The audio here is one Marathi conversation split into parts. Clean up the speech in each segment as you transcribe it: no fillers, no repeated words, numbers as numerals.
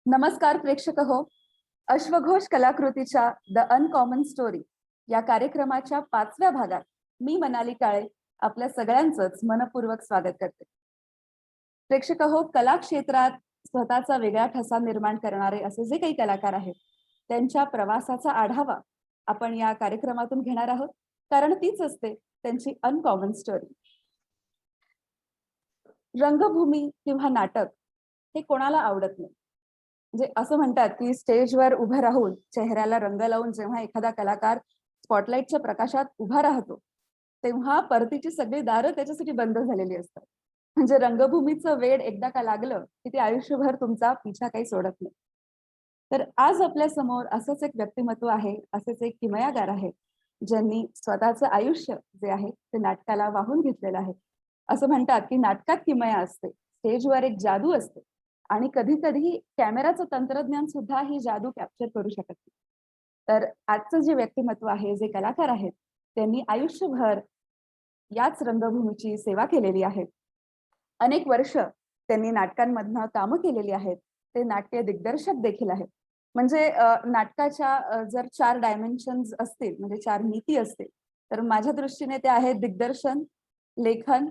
नमस्कार प्रेक्षक हो, अश्वघोष कलाकृतीच्या द अनकॉमन स्टोरी या कार्यक्रमाच्या 5व्या भागात मी मनाली काळे आपल्या सगळ्यांचंच मनपूर्वक स्वागत करते. प्रेक्षक हो, कला क्षेत्रात स्वतःचा वेगळा ठसा निर्माण करणारे असे जे काही कलाकार आहेत त्यांच्या प्रवासाचा आढावा आपण या कार्यक्रमातून घेणार आहोत, कारण तीच असते त्यांची अनकॉमन स्टोरी. रंगभूमी किंवा नाटक हे कोणाला आवडत नाही. म्हणजे असं म्हणतात की स्टेजवर उभं राहून चेहऱ्याला रंग लावून जेव्हा एखादा कलाकार स्पॉटलाईटच्या प्रकाशात उभा राहतो तेव्हा परतीची सगळी दारं त्याच्यासाठी बंद झालेली असतात. म्हणजे रंगभूमीचं वेड एकदा का लागलं की ते आयुष्यभर तुमचा पिछा काही सोडत नाही. तर आज आपल्या समोर असंच एक व्यक्तिमत्व आहे, असेच एक किमयागार आहे ज्यांनी स्वतःचं आयुष्य जे आहे ते नाटकाला वाहून घेतलेलं आहे. असं म्हणतात की नाटकात किमया असते, स्टेजवर एक जादू असते आणि कधी कधी कॅमेराचं तंत्रज्ञान सुद्धा ही जादू कॅप्चर करू शकत नाही. तर आजचं जे व्यक्तिमत्व आहे, जे कलाकार आहेत, त्यांनी आयुष्यभर याच रंगभूमीची सेवा केलेली आहे. अनेक वर्ष त्यांनी नाटकांमधनं कामं केलेली आहेत. ते नाट्य दिग्दर्शक देखील आहेत. म्हणजे नाटकाच्या जर 4 डायमेन्शन्स असतील, म्हणजे 4 नीती असतील, तर माझ्या दृष्टीने ते आहेत दिग्दर्शन, लेखन,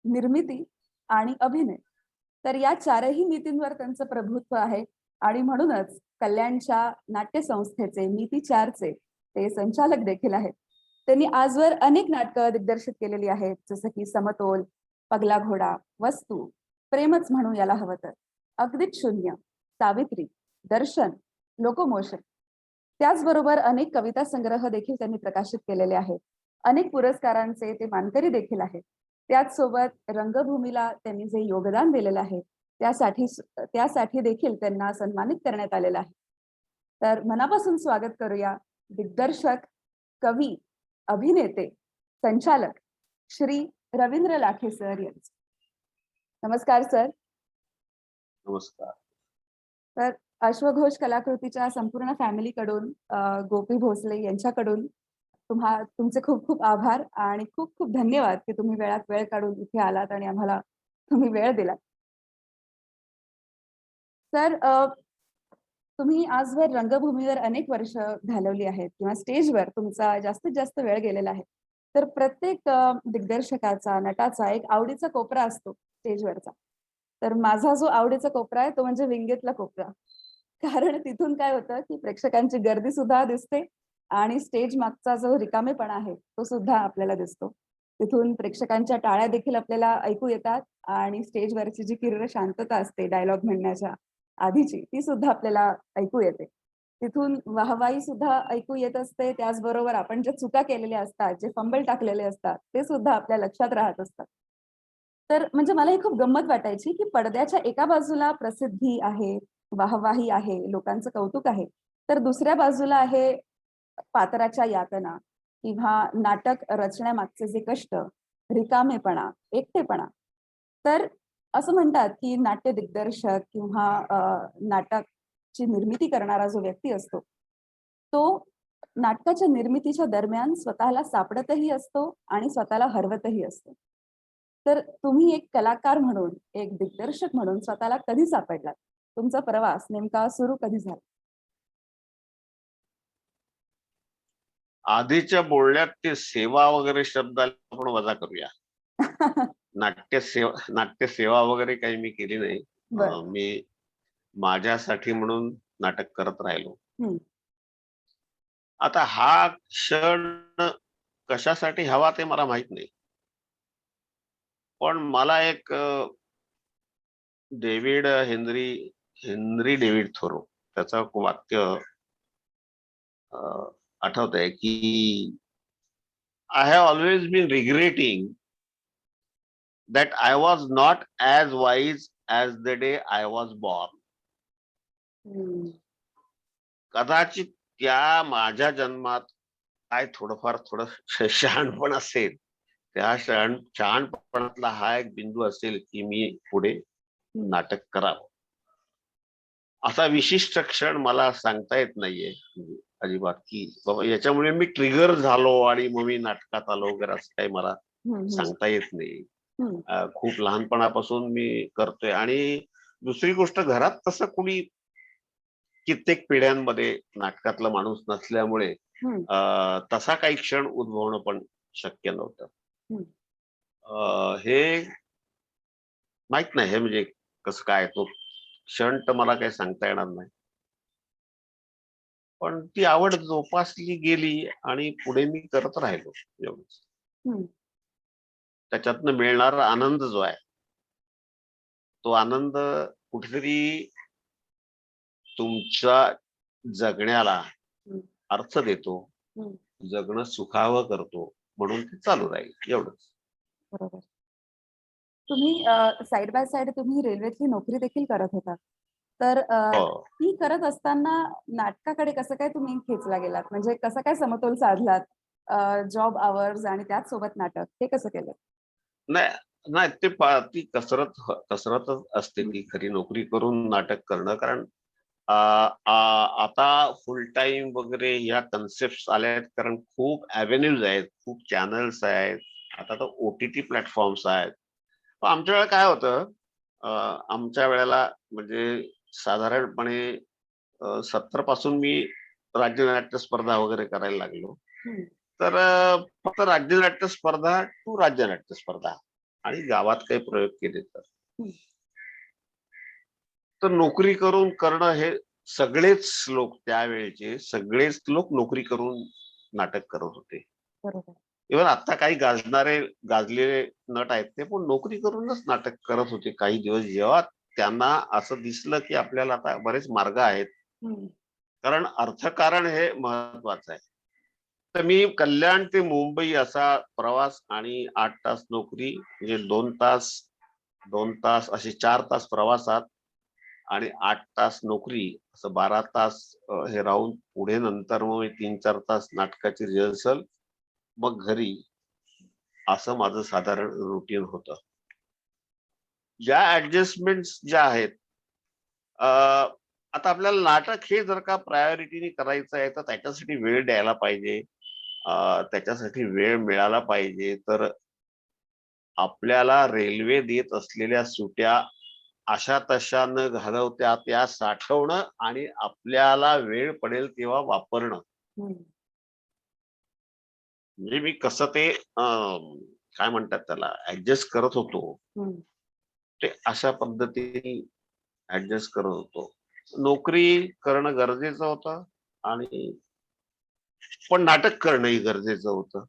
निर्मिती आणि अभिनय. तर या 4ही नीतींवर त्यांचं प्रभुत्व आहे आणि म्हणूनच कल्याणच्या नाट्य संस्थेचे नीती 4चे ते संचालक देखील आहेत. त्यांनी आजवर अनेक नाटकं दिग्दर्शित केलेली आहेत, जसं की समतोल, पगला घोडा, वस्तू, प्रेमच म्हणू याला हवं तर, अगदीच शून्य, सावित्री, दर्शन, लोकोमोशन. त्याचबरोबर अनेक कविता संग्रह देखील त्यांनी प्रकाशित केलेले आहेत. अनेक पुरस्कारांचे ते मानकरी देखील आहेत. त्याचसोबत रंगभूमीला त्यांनी जे योगदान दिलेलं आहे त्यासाठी देखील त्यांना सन्मानित करण्यात आलेलं आहे. तर मनापासून स्वागत करूया दिग्दर्शक, कवी, अभिनेते, संचालक श्री रवींद्र लाखे सर यांचे. नमस्कार सर. नमस्कार. तर अश्वघोष कलाकृतीच्या संपूर्ण फॅमिलीकडून, गोपी भोसले यांच्याकडून तुमचे खूप खूप आभार आणि खूप खूप धन्यवाद की तुम्ही वेळात वेळ काढून इथे आलात आणि आम्हाला तुम्ही वेळ दिलात. सर, तुम्ही आजवर रंगभूमीवर अनेक वर्ष घालवली आहेत किंवा स्टेजवर तुमचा जास्तीत जास्त वेळ गेलेला आहे. तर प्रत्येक दिग्दर्शकाचा, नटाचा एक आवडीचा कोपरा असतो स्टेजवरचा. तर माझा जो आवडीचा कोपरा आहे तो म्हणजे विंगेतला कोपरा. कारण तिथून काय होतं की प्रेक्षकांची गर्दी सुद्धा दिसते आणि स्टेज मागचा जो रिकामेपणा आहे तो सुद्धा आपल्याला दिसतो. तिथून प्रेक्षकांच्या टाळ्या देखील आपल्याला ऐकू येतात आणि स्टेजवरची जी किर्र शांतता असते डायलॉग म्हणण्याच्या आधीची, ती सुद्धा आपल्याला ऐकू येते. तिथून वाहवाही सुद्धा ऐकू येत असते. त्याचबरोबर आपण ज्या चुका केलेल्या असतात, जे फंबल टाकलेले असतात, ते सुद्धा आपल्या लक्षात राहत असतात. तर म्हणजे मला ही खूप गंमत वाटायची की पडद्याच्या एका बाजूला प्रसिद्धी आहे, वाहवाही आहे, लोकांचं कौतुक आहे, तर दुसऱ्या बाजूला आहे पात्राच्या यातना किंवा नाटक रचण्यामागचे जे कष्ट, रिकामेपणा, एकटेपणा. तर असं म्हणतात की नाट्य दिग्दर्शक किंवा नाटकची निर्मिती करणारा जो व्यक्ती असतो तो नाटकाच्या निर्मितीच्या दरम्यान स्वतःला सापडतही असतो आणि स्वतःला हरवतही असतो. तर तुम्ही एक कलाकार म्हणून, एक दिग्दर्शक म्हणून स्वतःला कधी सापडलात? तुमचा प्रवास नेमका सुरू कधी झाला? आधीच्या बोलण्यात ते सेवा वगैरे शब्दाला आपण वजा करूया. नाट्यसेवा वगैरे काही मी केली नाही. मी माझ्यासाठी म्हणून नाटक करत राहिलो. आता हा क्षण कशासाठी हवा ते मला माहित नाही, पण मला एक हेनरी डेव्हिड थोरो त्याचं वाक्य आठवतंय की I have always been regretting that I was not as wise as the day I was born. कदाचित त्या माझ्या जन्मात काय थोडं शहाणपण असेल, त्या शहाणपणातला हा एक बिंदू असेल की मी पुढे नाटक करावं. असा विशिष्ट क्षण मला सांगता येत नाहीये म्हणजे अजिबात की बाबा याच्यामुळे मी ट्रिगर झालो आणि मग मी नाटकात आलो वगैरे असं काही मला सांगता येत नाही. खूप लहानपणापासून मी करतोय. आणि दुसरी गोष्ट, घरात तसं कुणी कित्येक पिढ्यांमध्ये नाटकातला माणूस नसल्यामुळे तसा काही क्षण उद्भवणं पण शक्य नव्हतं. हे माहित नाही, हे म्हणजे कसं काय तो क्षण तर मला काही सांगता येणार नाही, पण ती आवड जोपासली गेली आणि पुढे मी करत राहिलो एवढंच. त्याच्यातनं मिळणारा आनंद जो आहे, तो आनंद कुठेतरी तुमच्या जगण्याला अर्थ देतो, जगणं सुखावं करतो, म्हणून ते चालू राहील एवढंच. बरोबर. तुम्ही साइड बाय साइड तुम्ही रेल्वेतली नोकरी देखील करत होता. तर हो. ती करत असताना नाटकाकडे कसं काय तुम्ही खेचला गेलात? म्हणजे कसं काय समतोल साधलात? जॉब आवर्स आणि त्याच सोबत नाटक हे कसं केलं? नाही नाही, ती कसरतच असते ती खरी. नोकरी करून नाटक करणं, कारण आता फुल टाइम वगैरे या कन्सेप्ट आल्या आहेत, कारण खूप अव्हेन्यूज आहेत, खूप चॅनल्स आहेत, आता तर OTT प्लॅटफॉर्म्स आहेत. पण आमच्या वेळेला काय होतं, आमच्या वेळेला म्हणजे साधारणपणे 70 पासून मी राज्य नाट्य स्पर्धा वगैरे करायला लागलो. तर फक्त राज्य नाट्य स्पर्धा टू राज्य नाट्य स्पर्धा आणि गावात काही प्रयोग केले तर नोकरी करणं हे सगळेच लोक, त्यावेळेचे सगळेच लोक नोकरी करून नाटक करत होते. बरोबर. इव्हन आता काही गाजलेले नट आहेत ते पण नोकरी करूनच नाटक करत होते काही दिवस, जेव्हा त्यांना असं दिसलं की आपल्याला आता बरेच मार्ग आहेत, कारण अर्थकारण हे महत्वाचं आहे. तर मी कल्याण ते मुंबई असा प्रवास आणि 8 तास नोकरी, म्हणजे 2 तास असे 4 तास प्रवासात आणि 8 तास नोकरी, असं 12 तास हे राहून पुढे नंतर मग 3-4 तास नाटकाची रिहर्सल, मग घरी, असं माझं साधारण रुटीन होतं. ज्या ऍडजस्टमेंट्स ज्या आहेत, आता आपल्याला नाटक हे जर का प्रायोरिटीने करायचं आहे तर त्याच्यासाठी वेळ द्यायला पाहिजे, त्याच्यासाठी वेळ मिळाला पाहिजे. तर आपल्याला रेल्वे देत असलेल्या सुट्या अशा तशा न घालवता त्या साठवणं आणि आपल्याला वेळ पडेल तेव्हा वापरणं. म्हणजे मी कसं ते काय म्हणतात त्याला ऍडजस्ट करत होतो, ते अशा पद्धतीने ऍडजस्ट करत होतो. नोकरी करणं गरजेचं होतं आणि पण नाटक करणंही गरजेचं होतं.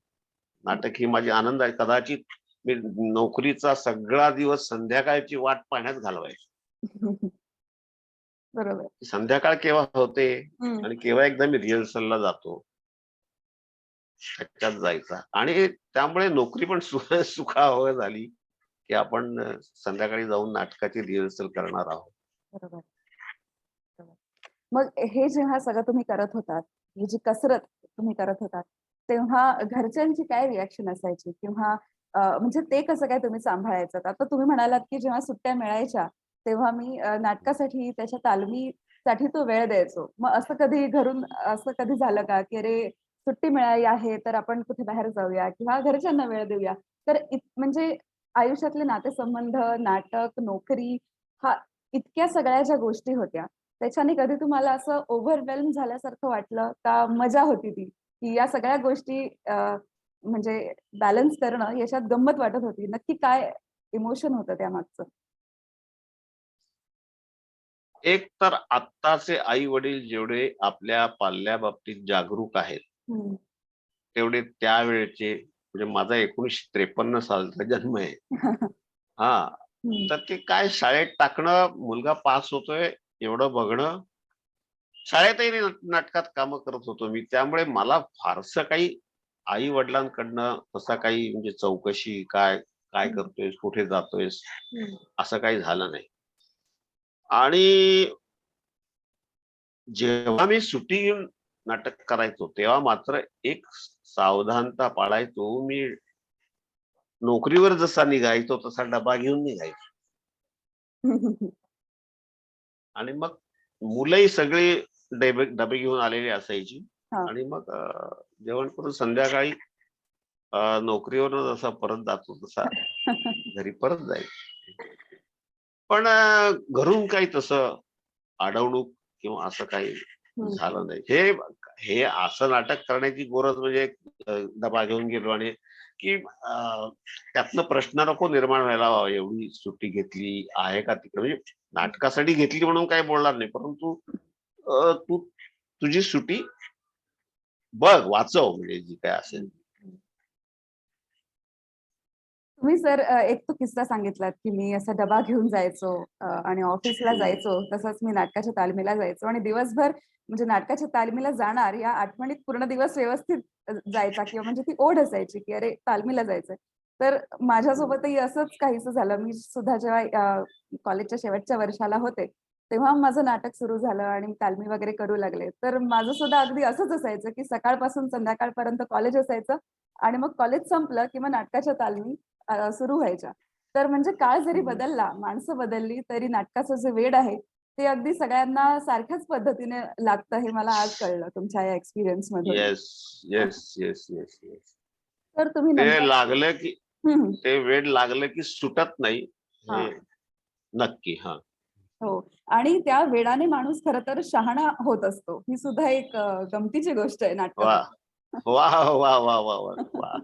नाटक ही माझी आनंद आहे. कदाचित मी नोकरीचा सगळा दिवस संध्याकाळची वाट पाहण्यात घालवायचो. बरोबर. संध्याकाळ केव्हा होते आणि केव्हा एकदा मी रिहर्सलला जातो, त्याच्यात जायचा. आणि त्यामुळे नोकरी पण सुखावह झाली की आपण संध्याकाळी जाऊन नाटकाची रिहर्सल करणार आहोत. बरोबर. मग हे जेव्हा सगळं तुम्ही करत होतात, ही जी कसरत तुम्ही करत होतात, तेव्हा घरच्यांची काय रिएक्शन असायची? किंवा म्हणजे ते कसं काय तुम्ही सांभाळायचं? आता तुम्ही म्हणालात की जेव्हा सुट्ट्या मिळायच्या, तेव्हा मी नाटकासाठी, त्याच्या तालमीसाठी तो वेळ द्यायचो. मग असं कधी घरून असं कधी झालं का, की अरे सुट्टी मिळाली आहे, तर आपण कुठे बाहेर जाऊया किंवा घरच्यांना वेळ देऊया. तर म्हणजे आयुष्यातले नातेसंबंध, नाटक, नोकरी, हा इतक्या सगळ्या ज्या गोष्टी होत्या, त्याच्याने कधी तुम्हाला असं ओव्हरवेल्म झाल्यासारखं वाटलं का? मजा होती ती, की या सगळ्या गोष्टी म्हणजे बॅलन्स करणं याच्यात गंमत वाटत होती. नक्की काय इमोशन होतं त्यामागचं? एक तर आत्ताचे आई वडील जेवढे आपल्या पाल्या बाबतीत जागरूक आहेत, तेवढे त्यावेळेचे, म्हणजे माझा 1953 सालचा जन्म आहे. हा, तर ते काय शाळेत टाकणं, मुलगा पास होतोय एवढं बघणं, शाळेतही नाटकात कामं करत होतो मी. त्यामुळे मला फारसं काही आई वडिलांकडनं तसा काही म्हणजे चौकशी काय काय हं, करतोयस, कुठे जातोयस, हं. असं काही झालं नाही. आणि जेव्हा मी सुट्टी घेऊन नाटक करायचो, तेव्हा मात्र एक सावधानता पाळायचो मी. नोकरीवर जसा निघायचो तसा डबा घेऊन निघायचो. आणि मग मुलंही सगळी डबे डबे घेऊन आलेली असायची. हां. आणि मग जेवण करून संध्याकाळी नोकरीवरून जसा परत जातो तसा घरी परत जायचो. पण घरून काही तसं अडवणूक किंवा असं काही हं, झालं नाही. हे हे असं नाटक करण्याची गरज म्हणजे डबा घेऊन गेलो आणि की त्यातनं प्रश्न नको निर्माण व्हायला, एवढी सुट्टी घेतली आहे का तिकडे, म्हणजे नाटकासाठी घेतली म्हणून काही बोलणार नाही, परंतु तू तुझी सुट्टी बघ, वाचव, म्हणजे जी काय असेल. हं. तुम्ही सर एक तो किस्सा सांगितलात, की मी असा डबा घेऊन जायचो आणि ऑफिसला हम्म. जायचो. तसंच मी नाटकाच्या तालमीला जायचो आणि दिवसभर म्हणजे नाटकाच्या तालमीला जाणार या आठवणीत पूर्ण दिवस व्यवस्थित जायचा किंवा म्हणजे ती ओढ असायची, की अरे तालमीला जायचंय. तर हम्म. माझ्यासोबतही असंच काहीसं झालं. मी सुद्धा जेव्हा कॉलेजच्या शेवटच्या वर्षाला होते, तेव्हा माझं नाटक सुरू झालं आणि मी तालमी वगैरे करू लागले. तर माझं सुद्धा अगदी असंच असायचं, की सकाळपासून संध्याकाळपर्यंत कॉलेज असायचं आणि मग कॉलेज संपलं की मग नाटकाच्या तालमी सुरू व्हायच्या. तर म्हणजे काळ जरी हम्म. बदलला, माणसं बदलली, तरी नाटकाचं जे वेड आहे, ते अगदी सगळ्यांना सारख्याच पद्धतीने लागतं हे मला आज कळलं तुमच्या या एक्सपिरियन्समधून. Yes, yes, yes, yes, yes. तर तुम्ही ते नंतर लागलं की हं, हं. ते वेड लागलं की सुटत नाही, हे हां. नक्की. हा. हो. आणि त्या वेडाने माणूस खरं तर शहाणा होत असतो. ही सुद्धा एक गमतीची गोष्ट आहे वा, नाटकामध्ये. वा, वा, वा, वा, वा, वा.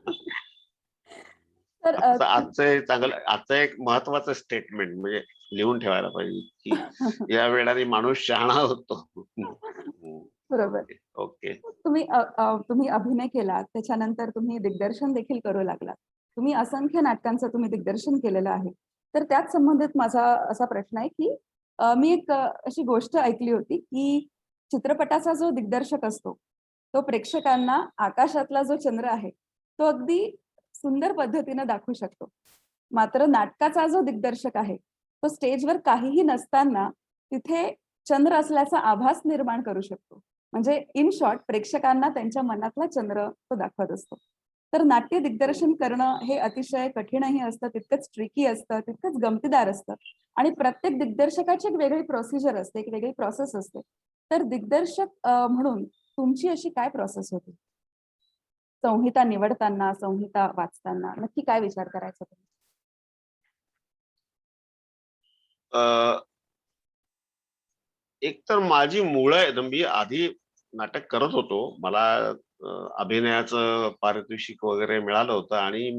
तर आजचं हे चांगलं, आजचं एक महत्वाचं स्टेटमेंट म्हणजे लिहून ठेवायला पाहिजे, की या वेळाने माणूस शहाणा होतो. बरोबर. Okay, okay. तुम्ही अभिनय केलात, त्याच्यानंतर तुम्ही दिग्दर्शन देखील करू लागलात. तुम्ही असंख्य नाटकांचं तुम्ही दिग्दर्शन केलेलं आहे. तर त्याच संबंधित माझा असा प्रश्न आहे, की मी एक अशी गोष्ट ऐकली होती, की चित्रपटाचा जो दिग्दर्शक असतो, तो प्रेक्षकांना आकाशातला जो चंद्र आहे, तो अगदी सुंदर पद्धतीने दाखवू शकतो. मात्र नाटकाचा जो दिग्दर्शक आहे, तो स्टेजवर काहीही नसताना तिथे चंद्र असल्याचा आभास निर्माण करू शकतो. म्हणजे इन शॉर्ट प्रेक्षकांना त्यांच्या मनातला चंद्र तो दाखवत असतो. तर नाट्य हम्म. दिग्दर्शन करणं हे अतिशय कठीणही असतं, तितकंच ट्रिकी असतं, तितकंच गमतीदार असतं आणि प्रत्येक दिग्दर्शकाची एक वेगळी प्रोसिजर असते, एक वेगळी प्रोसेस असते. तर दिग्दर्शक म्हणून तुमची अशी काय प्रोसेस होती? संहिता निवडताना, संहिता वाचताना नक्की काय विचार करायचा तुम्ही? अ, एक तर माझी मुळं आहे ना, मी आधी नाटक करत होतो. मला अभिनयाचं पारितोषिक वगैरे मिळालं होतं आणि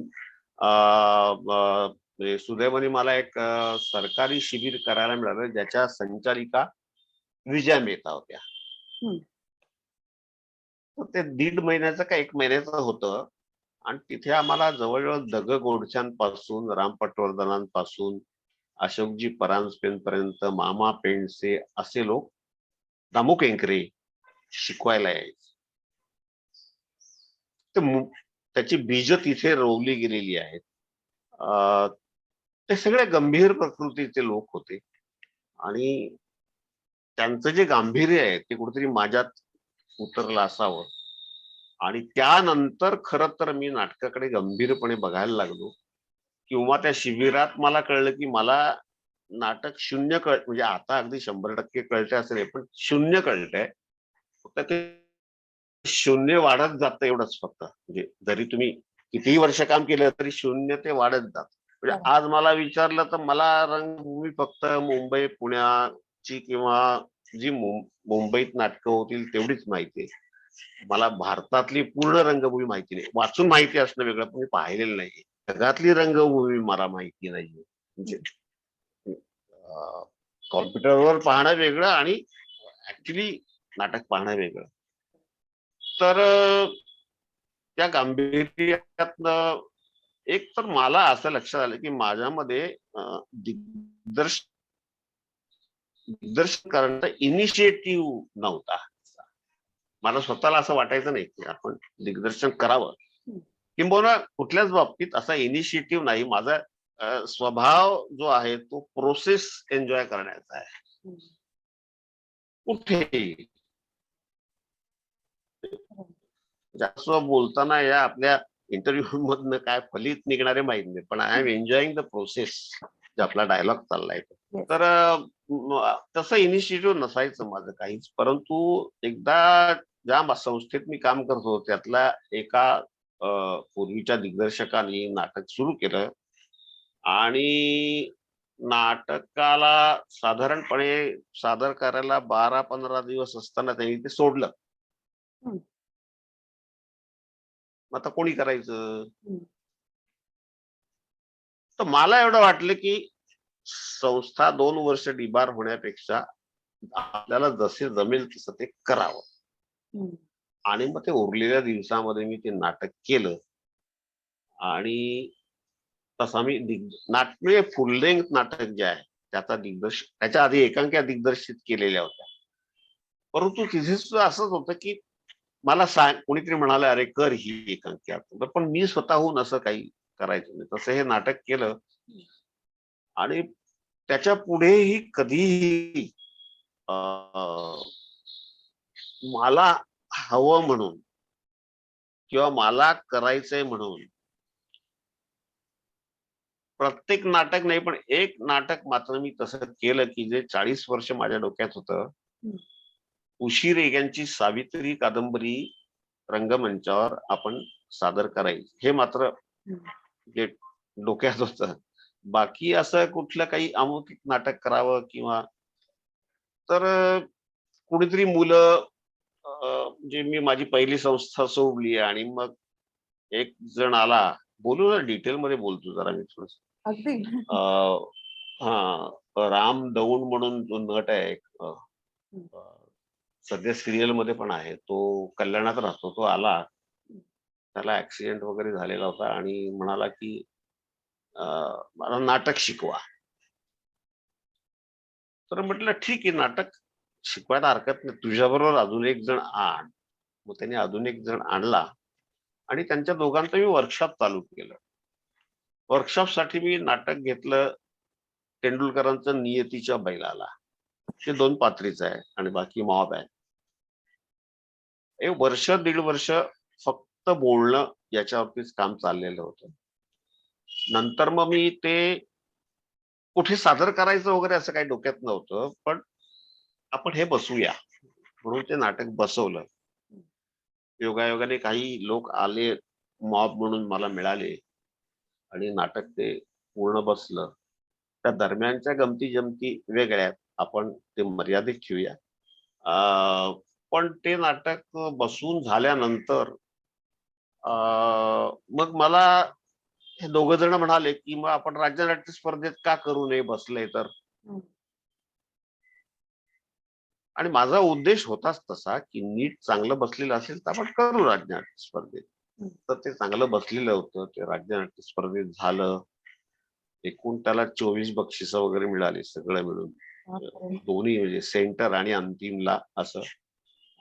म्हणजे सुदैवाने मला एक सरकारी शिबिर करायला मिळालं, ज्याच्या संचालिका विजया मेहता होत्या. हं. तर ते 1.5 महिन्याचं का 1 महिन्याचं होतं. आणि तिथे आम्हाला जवळजवळ द. गोडच्यांपासून, राम पटवर्धनांपासून, अशोकजी परांजपेंपर्यंत, मामा पेंडसे असे लोक, दामू केंकरे शिकवायला यायचे. तर त्याची बीज तिथे रोवली गेलेली आहेत. अ, ते सगळे गंभीर प्रकृतीचे लोक होते आणि त्यांचं जे गांभीर्य आहे ते कुठेतरी माझ्यात उतरलं असावं. आणि त्यानंतर खरं तर मी नाटकाकडे गंभीरपणे बघायला लागलो, किंवा त्या शिबिरात मला कळलं की मला नाटक शून्य म्हणजे आता अगदी 100% कळतंय असं नाही, पण शून्य कळतंय. फक्त ते शून्य वाढत जातं एवढंच फक्त. म्हणजे जरी तुम्ही कितीही वर्ष काम केलं तरी शून्य ते वाढत जातं. म्हणजे बरं. आज मला विचारलं तर मला रंगभूमी फक्त मुंबई, पुण्याची किंवा जी मुंबईत नाटकं होतील तेवढीच माहिती आहे. मला भारतातली पूर्ण रंगभूमी माहिती नाही. वाचून माहिती असणं वेगळं, पण मी पाहिलेलं नाहीये. जगातली रंगभूमी मला माहिती नाहीये. म्हणजे कॉम्प्युटरवर पाहणं वेगळं आणि ऍक्च्युली नाटक पाहणं वेगळं. तर त्या गांभीर्यातनं एक तर मला असं लक्षात आलं की माझ्यामध्ये दिग्दर्शनाची दिग्दर्शन करण्याचा इनिशिएटिव्ह नव्हता. मला स्वतःला असं वाटायचं नाही की आपण दिग्दर्शन करावं, किंबहुना कुठल्याच बाबतीत असा इनिशिएटिव्ह नाही. माझा स्वभाव जो आहे तो प्रोसेस एन्जॉय करण्याचा आहे. कुठेही जास्त बोलताना या आपल्या इंटरव्ह्यू मधनं काय फलित निघणारे माहित नाही, पण I am enjoying the process, जे आपला डायलॉग चाललाय तो. Yes. तर तसं इनिशिएटिव्ह नसायचं माझं काहीच. परंतु एकदा ज्या संस्थेत मी काम करतो त्यातल्या एका पूर्वीच्या दिग्दर्शकांनी नाटक सुरू केलं आणि नाटकाला साधारणपणे सादर करायला 12-15 दिवस असताना त्यांनी ते सोडलं. हम्म. मग आता कोणी करायचं? हम्म. तर मला एवढं वाटलं की संस्था 2 वर्ष डिबार होण्यापेक्षा आपल्याला जसे जमेल तसं ते करावं. हम्म. आणि मग ते उरलेल्या दिवसामध्ये मी ते नाटक केलं आणि तसा मी म्हणजे फुल लेंथ नाटक जे आहे त्याचा त्याच्या आधी एकांक्या दिग्दर्शित केलेल्या होत्या. परंतु तिथे सुद्धा असंच होतं की मला कोणीतरी म्हणाले अरे कर ही एकांक्या, पण मी स्वतःहून असं काही करायचं नाही. तसं हे नाटक केलं आणि त्याच्या पुढेही कधीही मला हवं म्हणून किंवा मला करायचंय म्हणून प्रत्येक नाटक नाही, पण एक नाटक मात्र मी तसं केलं की जे 40 वर्ष माझ्या डोक्यात होतं. उशी रेग्यांची सावित्री कादंबरी रंगमंचावर आपण सादर करायची, हे मात्र जे डोक्यात होतं. बाकी असं कुठलं काही अमुक नाटक करावं किंवा तर कुणीतरी मुलं म्हणजे मी माझी पहिली संस्था सोडली आणि मग एक जण आला, बोलू ना डिटेल मध्ये बोलतो जरा मी थोडस. अगदी. हा राम दौंड म्हणून जो नट आहे सध्या सिरियल मध्ये पण आहे, तो कल्याणात राहतो. तो आला, त्याला ऍक्सिडेंट वगैरे झालेला होता आणि म्हणाला की मला नाटक शिकवा. तर म्हटलं ठीक आहे, नाटक शिकवायला हरकत नाही, तुझ्याबरोबर अजून एक जण आण. मग त्याने अजून एक जण आणला आणि त्यांच्या दोघांचं मी वर्कशॉप चालू केलं. वर्कशॉप साठी मी नाटक घेतलं तेंडुलकरांचं नियतीच्या बैलाला. ते 2 पात्रीच आहे आणि बाकी मॉब आहे. एक वर्ष 1.5 वर्ष फक्त बोलणं याच्यावरतीच काम चाललेलं होतं. नंतर मग मी ते कुठे सादर करायचं वगैरे असं काही डोक्यात नव्हतं, पण आपण हे बसूया म्हणून ते नाटक बसवलं. योगायोगाने काही लोक आले, मॉब म्हणून मला मिळाले आणि नाटक ते पूर्ण बसलं. त्या दरम्यानच्या गमती जमती वेगळ्या, आपण ते मर्यादित ठेवूया. पण ते नाटक बसून झाल्यानंतर मग मला हे दोघ जण म्हणाले की मग आपण राज्य नाट्य स्पर्धेत का करू नये बसलंय तर. आणि माझा उद्देश होताच तसा की नीट चांगलं बसलेलं असेल तर आपण करू राज्य नाट्य स्पर्धेत. तर ते चांगलं बसलेलं होतं, ते राज्य नाट्य स्पर्धेत झालं. एकूण त्याला 24 बक्षिस वगैरे मिळाली सगळं मिळून, दोन्ही म्हणजे सेंटर आणि अंतिमला असं.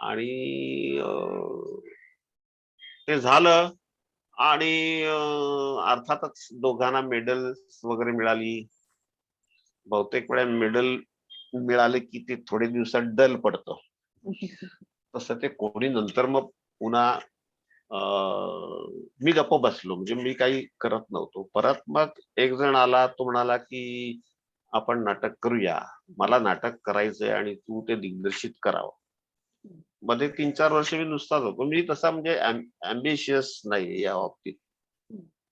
आणि ते झालं आणि अर्थातच दोघांना मेडल्स वगैरे मिळाली. बहुतेक वेळा मेडल मिळाले की ते थोडे दिवसात डल पडतं. तसं ते कोणी नंतर मग पुन्हा मी गप्प बसलो, म्हणजे मी काही करत नव्हतो. परत मग एक जण आला, तो म्हणाला की आपण नाटक करूया, मला नाटक करायचंय आणि तू ते दिग्दर्शित करावं. मध्ये 3-4 वर्ष मी नुसताच होतो. मी तसा म्हणजे अँबिशियस नाही या बाबतीत.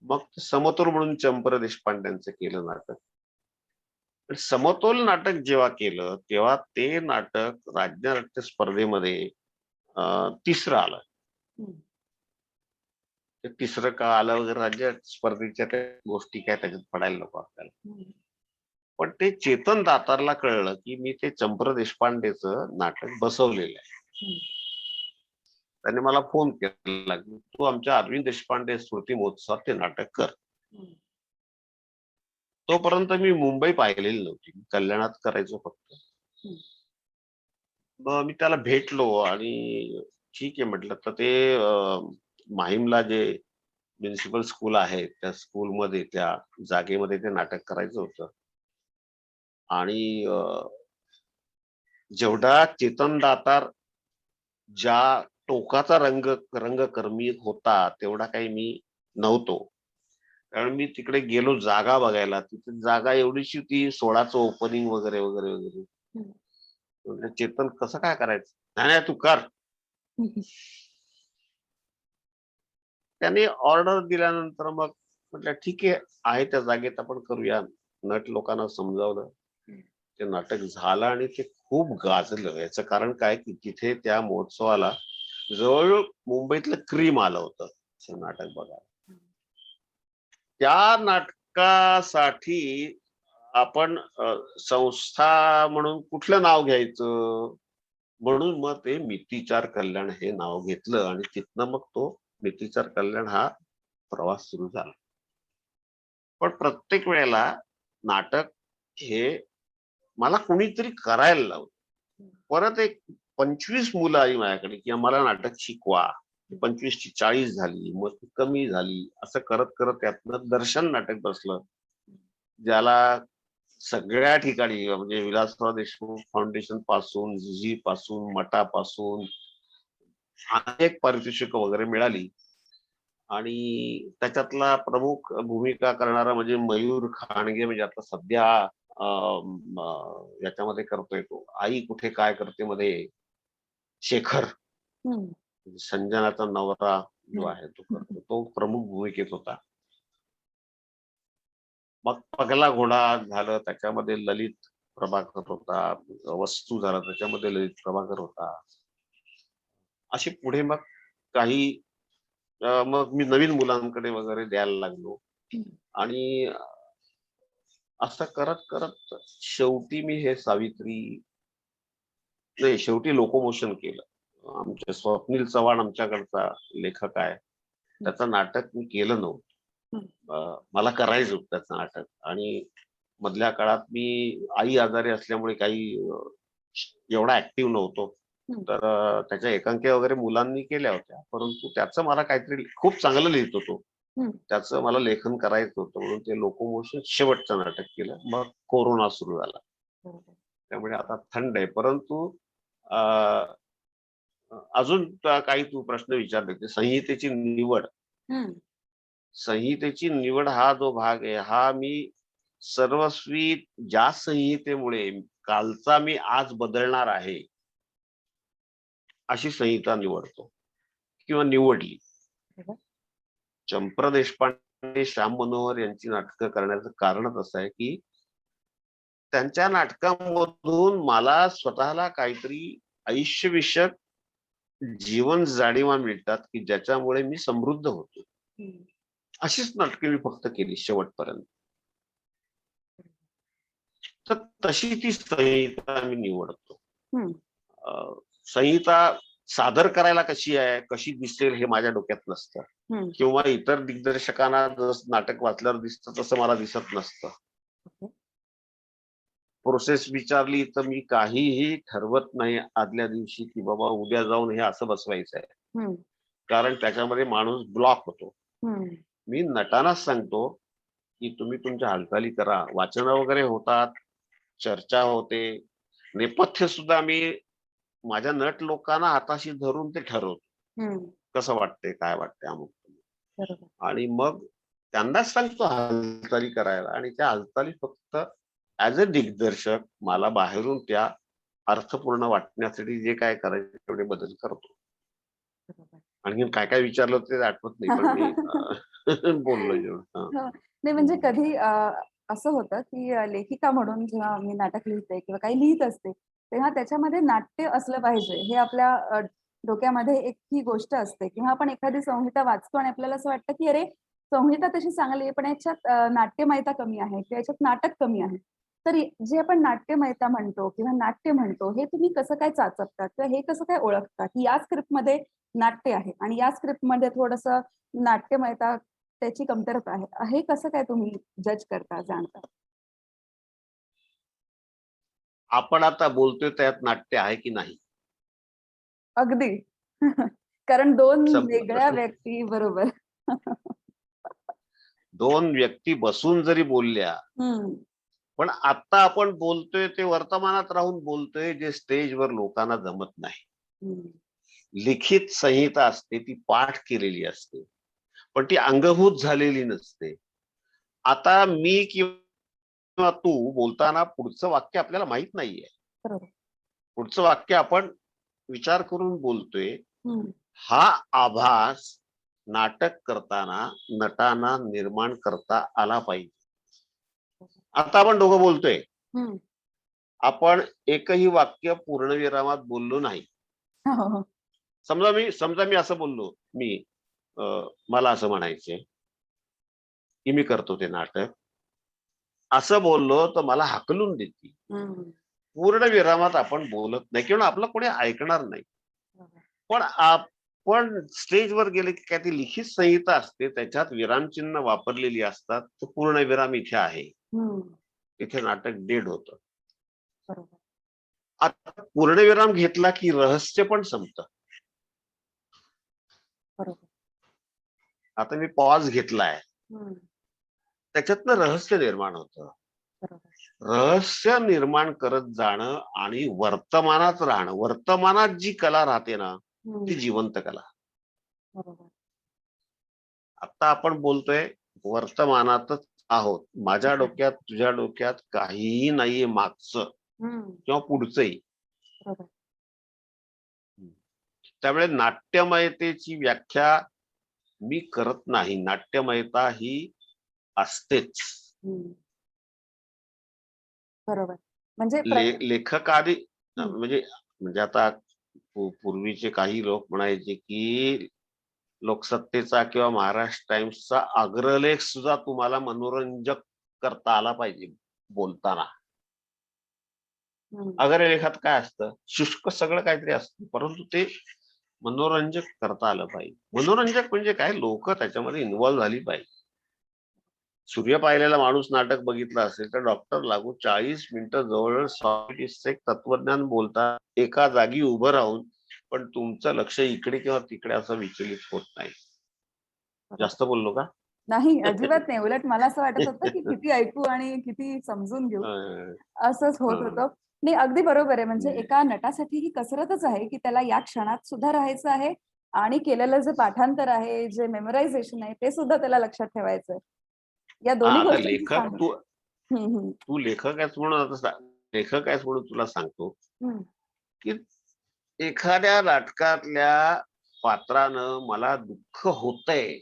मग समतोल म्हणून चंपर देशपांड्यांचं केलं नाटक. समतोल नाटक जेव्हा केलं तेव्हा ते नाटक राज्य नाट्य स्पर्धेमध्ये 3रं आलं. ते 3रं का आलं वगैरे राज्य स्पर्धेच्या त्या गोष्टी काय त्याच्यात पडायला नको आपल्याला. पण ते चेतन दातारला कळलं की मी ते चंपर देशपांडेचं नाटक बसवलेलं आहे. त्याने मला फोन केला की तू आमच्या अरविंद देशपांडे स्मृती महोत्सवात ते नाटक कर. तोपर्यंत मी मुंबई पाहिलेली नव्हती, कल्याणात करायचो फक्त. हं. मग मी त्याला भेटलो आणि ठीक आहे म्हटलं. तर ते माहीमला जे म्युनिसिपल स्कूल आहे, त्या स्कूलमध्ये त्या जागेमध्ये ते नाटक करायचं होतं. आणि जेवढा चेतन दातार ज्या टोकाचा रंगकर्मी होता, तेवढा काही मी नव्हतो. कारण मी तिकडे गेलो जागा बघायला. तिथे जागा एवढीशी होती, 16चं ओपनिंग वगैरे, वगैरे, वगैरे. हं. म्हटलं चेतन कसं काय करायचं? "नाही, नाही तू कर." हं, हं. त्याने ऑर्डर दिल्यानंतर मग म्हटलं ठीक आहे त्या जागेत आपण करूया. नट लोकांना समजावलं. ते नाटक झालं आणि ते खूप गाजलं. याचं कारण काय की तिथे त्या महोत्सवाला जवळ मुंबईतलं क्रीम आलं होतं ते नाटक बघायला. त्या नाटकासाठी आपण संस्था म्हणून कुठलं नाव घ्यायचं? म्हणून मग ते मितीचार कल्याण हे नाव घेतलं आणि तिथनं मग तो मितीचार कल्याण हा प्रवास सुरू झाला. पण प्रत्येक वेळेला नाटक हे मला कोणीतरी करायला लावलं. परत एक 25 मुलं आली माझ्याकडे, की आम्हाला नाटक शिकवा. 25 ची 40 झाली, मग ती कमी झाली. असं करत करत त्यातनं दर्शन नाटक बसलं. ज्याला सगळ्या ठिकाणी म्हणजे विलासराव देशमुख फाउंडेशन पासून, झी पासून, मठापासून अनेक पारितोषिक वगैरे मिळाली. आणि त्याच्यातला प्रमुख भूमिका करणारा म्हणजे मयूर खाणगे, म्हणजे आता सध्या याच्यामध्ये करतोय तो आई कुठे काय करते मध्ये शेखर, हं. संजनाचा नवरा जो हं. आहे तो करतो, तो प्रमुख भूमिकेत होता. मग पगला घोडा झालं, त्याच्यामध्ये ललित प्रभाकर होता. वस्तू झाला, त्याच्यामध्ये ललित प्रभाकर होता. अशी पुढे मग काही मग मी नवीन मुलांकडे वगैरे द्यायला लागलो. हं. आणि असं करत करत शेवटी मी हे सावित्री नाही, शेवटी लोकोमोशन केलं. आमचे स्वप्नील चव्हाण आमच्याकडचा लेखक आहे. हं. त्याचं नाटक मी केलं नव्हतं. हं. मला करायचं होतं त्याचं नाटक. आणि मधल्या काळात मी आई आजारी असल्यामुळे काही एवढा ऍक्टिव्ह नव्हतो. हं. तर त्याच्या एकांकिका वगैरे मुलांनी केल्या होत्या. परंतु त्याचं मला काहीतरी खूप चांगलं लिहितो तो. हं. त्याचं मला लेखन करायचं होतं म्हणून ते लोकोमोशन शेवटचं नाटक केलं. मग कोरोना सुरू झाला. बरोबर. त्यामुळे आता थंड आहे. परंतु अ, अजून काही तू प्रश्न विचारले ते संहितेची निवड. हं. संहितेची निवड हा जो भाग आहे, हा मी सर्वस्वी ज्या संहितेमुळे कालचा मी आज बदलणार आहे, अशी संहिता निवडतो किंवा निवडली. बरोबर. चंप्र देशपांडे, श्याम मनोहर यांची नाटकं करण्याचं कारणच असं आहे, की त्यांच्या नाटकांमधून मला स्वतःला काहीतरी आयुष्यविषयक जीवन जाणीवा मिळतात, की ज्याच्यामुळे मी समृद्ध होतो. हं. अशीच नाटके मी फक्त केली शेवटपर्यंत. तर तशी ती संहिता मी निवडतो. हं. अ, संहिता सादर करायला कशी आहे, कशी दिसेल हे माझ्या डोक्यात नसतं. हं. किंवा इतर दिग्दर्शकांना जसं नाटक वाचल्यावर दिसतं तसं मला दिसत नसतं. ओके. प्रोसेस विचारली तर मी काहीही ठरवत नाही आदल्या दिवशी, की बाबा उद्या जाऊन हे असं बसवायचं आहे. हं. कारण त्याच्यामध्ये माणूस ब्लॉक होतो. हं. मी नटांनाच सांगतो, की तुम्ही तुमच्या हालचाली करा. वाचनं वगैरे होतात, चर्चा होते. नेपथ्य सुद्धा मी माझ्या नट लोकांना हाताशी धरून ते ठरवतो. हं. कसं वाटतंय, काय वाटतंय अमुक. बरोबर. आणि मग त्यांनाच सांगतो हालचाली करायला आणि त्या हालचाली फक्त ॲज अ दिग्दर्शक मला बाहेरून त्या अर्थपूर्ण वाटण्यासाठी जे काय करायचे तेवढे बदल करतो. बरोबर. आणखीन काय काय विचारलं ते आठवत नाही, पण मी बोललो एवढं. हां. हां. नाही म्हणजे कधी असं होतं, की लेखिका म्हणून जेव्हा मी नाटक लिहिते किंवा काही लिहीत असते, तेव्हा त्याच्यामध्ये नाट्य असलं पाहिजे हे आपल्या डोक्यामध्ये एक ही गोष्ट असते किंवा आपण एखादी संहिता वाचतो आणि आपल्याला असं वाटतं, की अरे संहिता तशी चांगली आहे, पण याच्यात नाट्यमयता कमी आहे किंवा याच्यात नाटक कमी आहे. तर जे आपण नाट्यमयता म्हणतो किंवा नाट्य म्हणतो, हे तुम्ही कसं काय चाचपता किंवा हे कसं काय ओळखता, की या स्क्रिप्टमध्ये नाट्य आहे आणि या स्क्रिप्टमध्ये थोडंसं नाट्यमयता त्याची कमतरता आहे. हे कसं काय तुम्ही जज करता, जाणता? आपण आता बोलतोय त्यात नाट्य आहे की नाही? अगदी. कारण दोन संपला वेगळ्या प्रश्न. व्यक्ती बरोबर. दोन व्यक्ती बसून जरी बोलल्या, हम्म. पण आता आपण बोलतोय ते वर्तमानात राहून बोलतोय, जे स्टेजवर लोकांना जमत नाही. हम्म. लिखित संहिता असते, ती पाठ केलेली असते, पण ती अंगभूत झालेली नसते. आता मी किंवा तू बोलताना पुढचं वाक्य आपल्याला माहित नाहीये. बरोबर. पुढचं वाक्य आपण विचार करून बोलतोय. हम्म. हा आभास नाटक करताना नटांना निर्माण करता आला पाहिजे. आता आपण दोघं बोलतोय, हम्म. आपण एकही वाक्य पूर्णविरामात बोललो नाही. हो, हो. समजा मी असं बोललो, मी मला असं म्हणायचंय की मी करतो ते नाटक, असं बोललो तर मला हाकलून देतील. हम्म. पूर्ण विरामात आपण बोलत नाही किंवा आपलं कोणी ऐकणार नाही. बरोबर. पण आपण स्टेजवर गेले की काय ती लिखित संहिता असते, त्याच्यात विरामचिन्ह वापरलेली असतात. तो पूर्ण विराम इथे आहे, हम्म. इथे नाटक डेड होतं. बरोबर. आता पूर्णविराम घेतला की रहस्य पण संपतं. बरोबर. आता मी पॉज घेतलाय, हम्म. त्याच्यातनं रहस्य निर्माण होतं. बरोबर. रहस्य निर्माण करत जाणं आणि वर्तमानात राहणं, वर्तमानात जी कला राहते ना, ती हम्म. जिवंत कला. बरोबर. आता आपण बोलतोय वर्तमानातच आहोत. माझ्या डोक्यात, तुझ्या डोक्यात काहीही नाहीये मागचं हम्म. किंवा पुढचंही. बरोबर. त्यामुळे नाट्यमयतेची व्याख्या मी करत नाही. नाट्यमयता ही असतेच. हम्म. बरोबर. म्हणजे लेखकाने हम्म. म्हणजे म्हणजे आता पूर्वीचे काही लोक म्हणायचे की लोकसत्तेचा किंवा महाराष्ट्र टाइम्सचा अग्रलेख सुद्धा तुम्हाला मनोरंजक करता आला पाहिजे बोलताना. हम्म. अग्रलेखात काय असतं? शुष्क सगळं काहीतरी असतं, परंतु ते मनोरंजक करता आलं पाहिजे. मनोरंजक म्हणजे काय, लोक त्याच्यामध्ये इन्व्हॉल्व्ह झाली पाहिजे. सूर्य पाहिलेला माणूस नाटक बघितलं असेल तर डॉक्टर लागू 40 मिनिटं जवळ सॉलिटिक्सचं एक तत्वज्ञान बोलतात एका जागी उभं राहून, पण तुमचं लक्ष इकडे किंवा तिकडे असं विचलित होत नाही. बरोबर. जास्त बोललो का? नाही, अजिबात नाही. उलट मला असं वाटत होतं की किती ऐकू आणि किती समजून घेऊ, अं, असंच होत अं, होतं. नाही, अगदी बरोबर आहे. म्हणजे हम्म. एका नटासाठी ही कसरतच आहे की त्याला या क्षणात सुद्धा राहायचं आहे आणि केलेलं जे पाठांतर आहे, जे मेमोरायझेशन आहे, ते सुद्धा त्याला लक्षात ठेवायचं आहे. या दोन्ही आता गोष्टींची लेखक सांगड. तू हम्म. हम्म. तू लेखक आहेस म्हणून लेखक आहेस म्हणून तुला सांगतो हम्म. की एखाद्या नाटकातल्या पात्रानं मला दुःख होतंय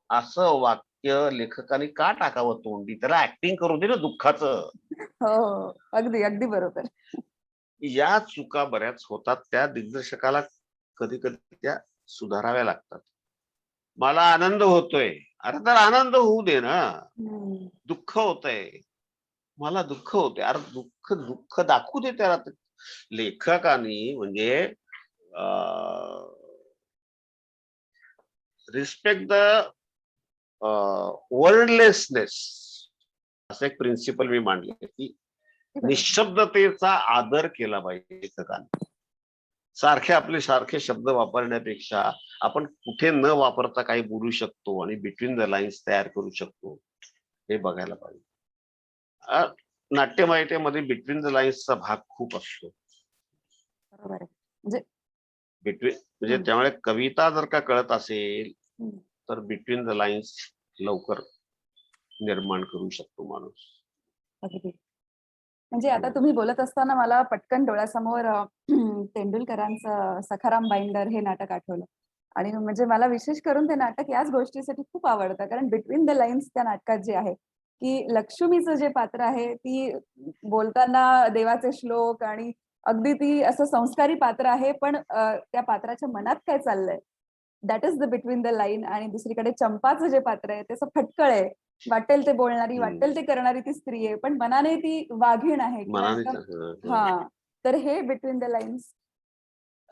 असं वाक्य लेखकाने का टाकावं तोंडी? त्याला ऍक्टिंग करू दे ना दुःखाचं. हो, हो. अगदी, अगदी बरोबर. या चुका बऱ्याच होतात, त्या दिग्दर्शकाला कधी कधी त्या सुधाराव्या लागतात. मला आनंद होतोय, अरे तर आनंद होऊ दे ना. हम्म. दुःख होतंय, मला दुःख होते, अरे दुःख दुःख दाखवू दे त्याला. लेखकाने म्हणजे रिस्पेक्ट द वर्डलेसनेस असं एक प्रिन्सिपल मी मांडले की अगदी बरोबर. निशब्दतेचा आदर केला पाहिजे लेखकाने. सारखे शब्द वापरण्यापेक्षा आपण कुठे न वापरता काही बोलू शकतो आणि बिटवीन द लाईन्स तयार करू शकतो, हे बघायला पाहिजे. नाट्यमयतेमध्ये बिटवीन द लाईन्सचा भाग खूप असतो. बरोबर आहे. म्हणजे म्हणजे हम्म. त्यामुळे कविता जर का कळत असेल हम्म. तर बिटवीन द लाईन्स लवकर निर्माण करू शकतो माणूस. अगदी. म्हणजे आता तुम्ही बोलत असताना मला पटकन डोळ्यासमोर तेंडुलकरांचं सखाराम बाइंडर हे नाटक आठवलं. आणि म्हणजे मला विशेष करून ते नाटक याच गोष्टीसाठी खूप आवडतं, कारण बिटवीन द लाईन्स त्या नाटकात जे आहे की लक्ष्मीचं जे पात्र आहे, ती बोलताना देवाचे श्लोक आणि अगदी ती असं संस्कारी पात्र आहे, पण त्या पात्राच्या मनात काय चाललंय, that is the between the line. आणि दुसरीकडे चंपाचं जे पात्र आहे त्याचं फटकळ आहे, वाटेल ते बोलणारी, वाटेल ते करणारी ती स्त्री आहे, पण मनाने ती वाघीण आहे किंवा मनाने एकदम. हा. तर हे बिटवीन द लाईन्स.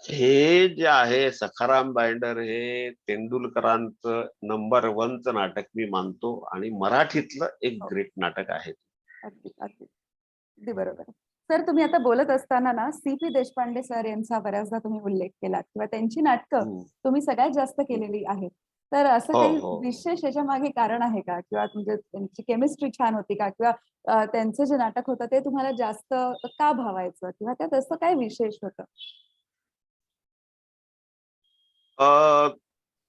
हे जे आहे सखाराम बाइंडर हे तेंडुलकरांचं नंबर 1चं नाटक मी मानतो आणि मराठीतलं एक हो. ग्रेट नाटक आहे. अगदी, अगदी, अगदी बरोबर. सर तुम्ही आता बोलत असताना ना सी.पी. देशपांडे सर यांचा बऱ्याचदा तुम्ही उल्लेख केलात किंवा त्यांची नाटकं हम्म. तुम्ही सगळ्यात जास्त केलेली आहेत. तर असं हो काही हो विशेष याच्या मागे कारण आहे का? किंवा म्हणजे त्यांची केमिस्ट्री छान होती का? किंवा त्यांचं जे नाटक होतं ते तुम्हाला जास्त का भावायचं? किंवा त्यात असं काय विशेष होतं?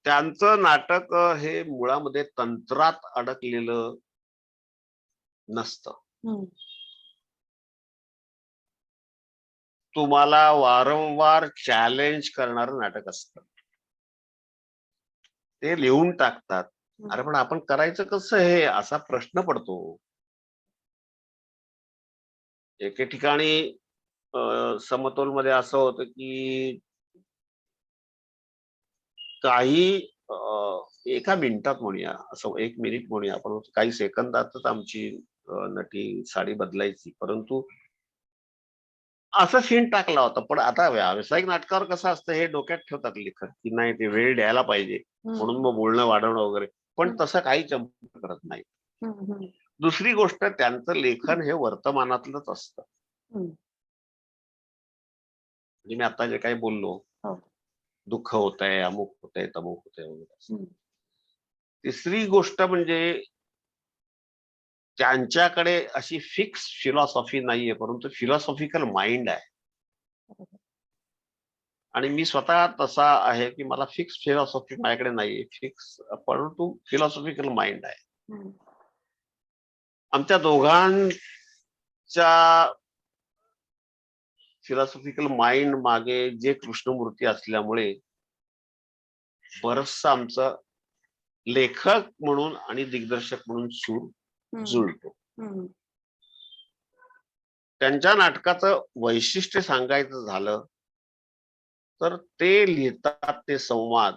त्यांचं नाटक हे मुळामध्ये तंत्रात अडकलेलं नसतं. हं. तुम्हाला वारंवार चॅलेंज करणारं नाटक असतं. ते लिहून टाकतात. अरे पण आपण करायचं कसं हे असा प्रश्न पडतो. एके ठिकाणी समतोलमध्ये असं होतं की काही एका मिनिटात म्हणूया, असं 1 मिनिट म्हणूया आपण, काही सेकंदातच आमची नटी साडी बदलायची. परंतु असा सीन टाकला होता. पण आता व्यावसायिक नाटकावर कसं असतं हे डोक्यात ठेवतात लेखक, की नाही ते वेळ द्यायला पाहिजे. म्हणून मग बोलणं वाढवणं वगैरे. पण तसं काही चंपट करत नाही. दुसरी गोष्ट, त्यांचं लेखन हे वर्तमानातलंच असतं. म्हणजे मी आता जे काही बोललो, हो. दुःख होतंय, अमुक होतंय, तमुक होतंय वगैरे. तिसरी गोष्ट म्हणजे त्यांच्याकडे अशी फिक्स फिलॉसॉफी नाहीये, परंतु फिलॉसॉफिकल माइंड आहे. आणि मी स्वतः तसा आहे की मला फिक्स फिलॉसॉफी माझ्याकडे नाहीये, फिक्स, परंतु फिलॉसॉफिकल माइंड आहे. आमच्या दोघांच्या फिलॉसॉफिकल माइंड मागे जे कृष्णमूर्ती असल्यामुळे बरचसं आमचं लेखक म्हणून आणि दिग्दर्शक म्हणून सूर जुळतो. त्यांच्या नाटकाचं वैशिष्ट्य सांगायचं झालं तर ते लिहितात ते संवाद,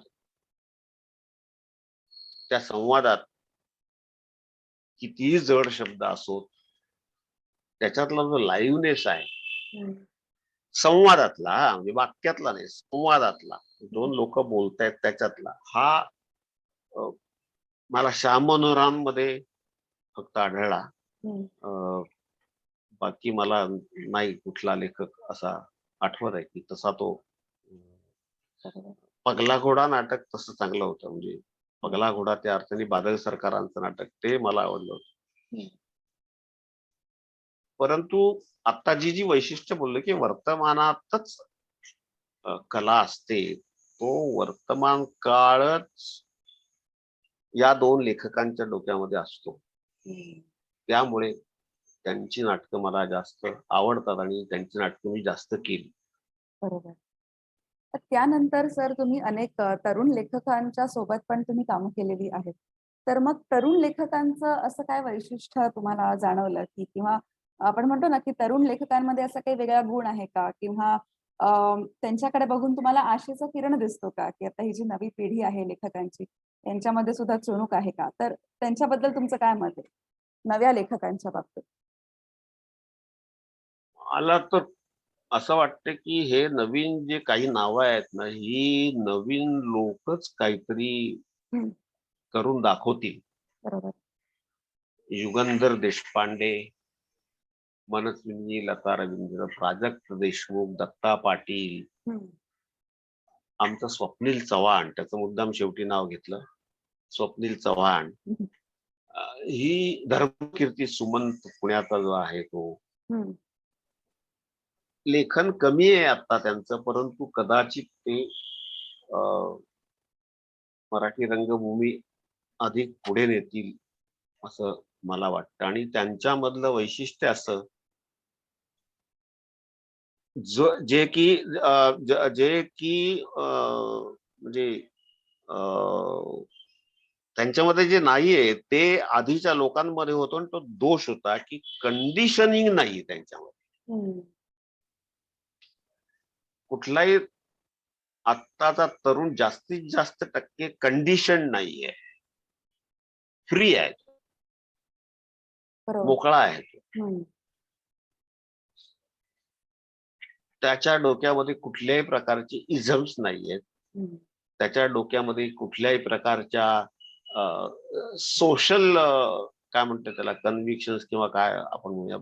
त्या संवादात कितीही जड शब्द असोत, त्याच्यातला जो लाईव्हनेस आहे संवादातला, म्हणजे वाक्यातला नाही, संवादातला, 2 लोक बोलतायत त्याच्यातला, हा मला श्याम मनोहराम मध्ये फक्त आढळला. बाकी मला नाही कुठला लेखक असा आठवत आहे की तसा तो. पगला घोडा नाटक तसं चांगलं होतं, म्हणजे पगला घोडा त्या अर्थाने बादल सरकारांचं नाटक ते मला आवडलं होतं. परंतु आता जी वैशिष्ट्य बोललं की वर्तमानातच कला असते, तो वर्तमान काळच या 2 लेखकांच्या डोक्यामध्ये असतो. त्यामुळे त्यांची नाटकं मला जास्त आवडतात आणि त्यांची नाटकं मी जास्त केली. बरोबर. तर त्यानंतर सर तुम्ही अनेक तरुण लेखकांच्या सोबत पण तुम्ही कामं केलेली आहेत. तर मग तरुण लेखकांचं असं काय वैशिष्ट्य तुम्हाला जाणवलं, की किंवा आपण म्हणतो ना, की तरुण लेखकांमध्ये असा काही वेगळा गुण आहे का? किंवा त्यांच्याकडे बघून तुम्हाला आशेचा किरण दिसतो का? की आता ही जी नवी पिढी आहे लेखकांची, त्यांच्यामध्ये सुद्धा चुणूक आहे का? तर त्यांच्याबद्दल तुमचं काय मत आहे? नव्या लेखकांच्या बाबतीत? मला तर असं वाटतं की हे नवीन जे काही नावं आहेत ना, ही नवीन लोकच काहीतरी करून दाखवतील. बरोबर. युगंधर देशपांडे, मनस्विनी, लता रवींद्र, प्राजक्त देशमुख, दत्ता पाटील, आमचं स्वप्नील चव्हाण, त्याचं मुद्दाम शेवटी नाव घेतलं, स्वप्नील चव्हाण, ही धर्मकीर्ती सुमंत पुण्याचा जो आहे तो. लेखन कमी आहे आता त्यांचं, परंतु कदाचित ते मराठी रंगभूमी अधिक पुढे नेतील असं मला वाटतं. आणि त्यांच्यामधलं वैशिष्ट्य असं, जे की म्हणजे त्यांच्यामध्ये जे नाहीये ते आधीच्या लोकांमध्ये होतो, आणि तो दोष होता की कंडिशनिंग नाही त्यांच्यामध्ये. कुठलाही आत्ताचा तरुण जास्तीत जास्त टक्के कंडिशन नाहीये, फ्री आहे, मोकळा आहे. त्याच्या डोक्यामध्ये कुठल्याही प्रकारचे इझम्स नाहीयेत. त्याच्या डोक्यामध्ये कुठल्याही प्रकारच्या सोशल काय म्हणतो त्याला, कन्व्हिक्शन्स किंवा काय आपण म्हणूया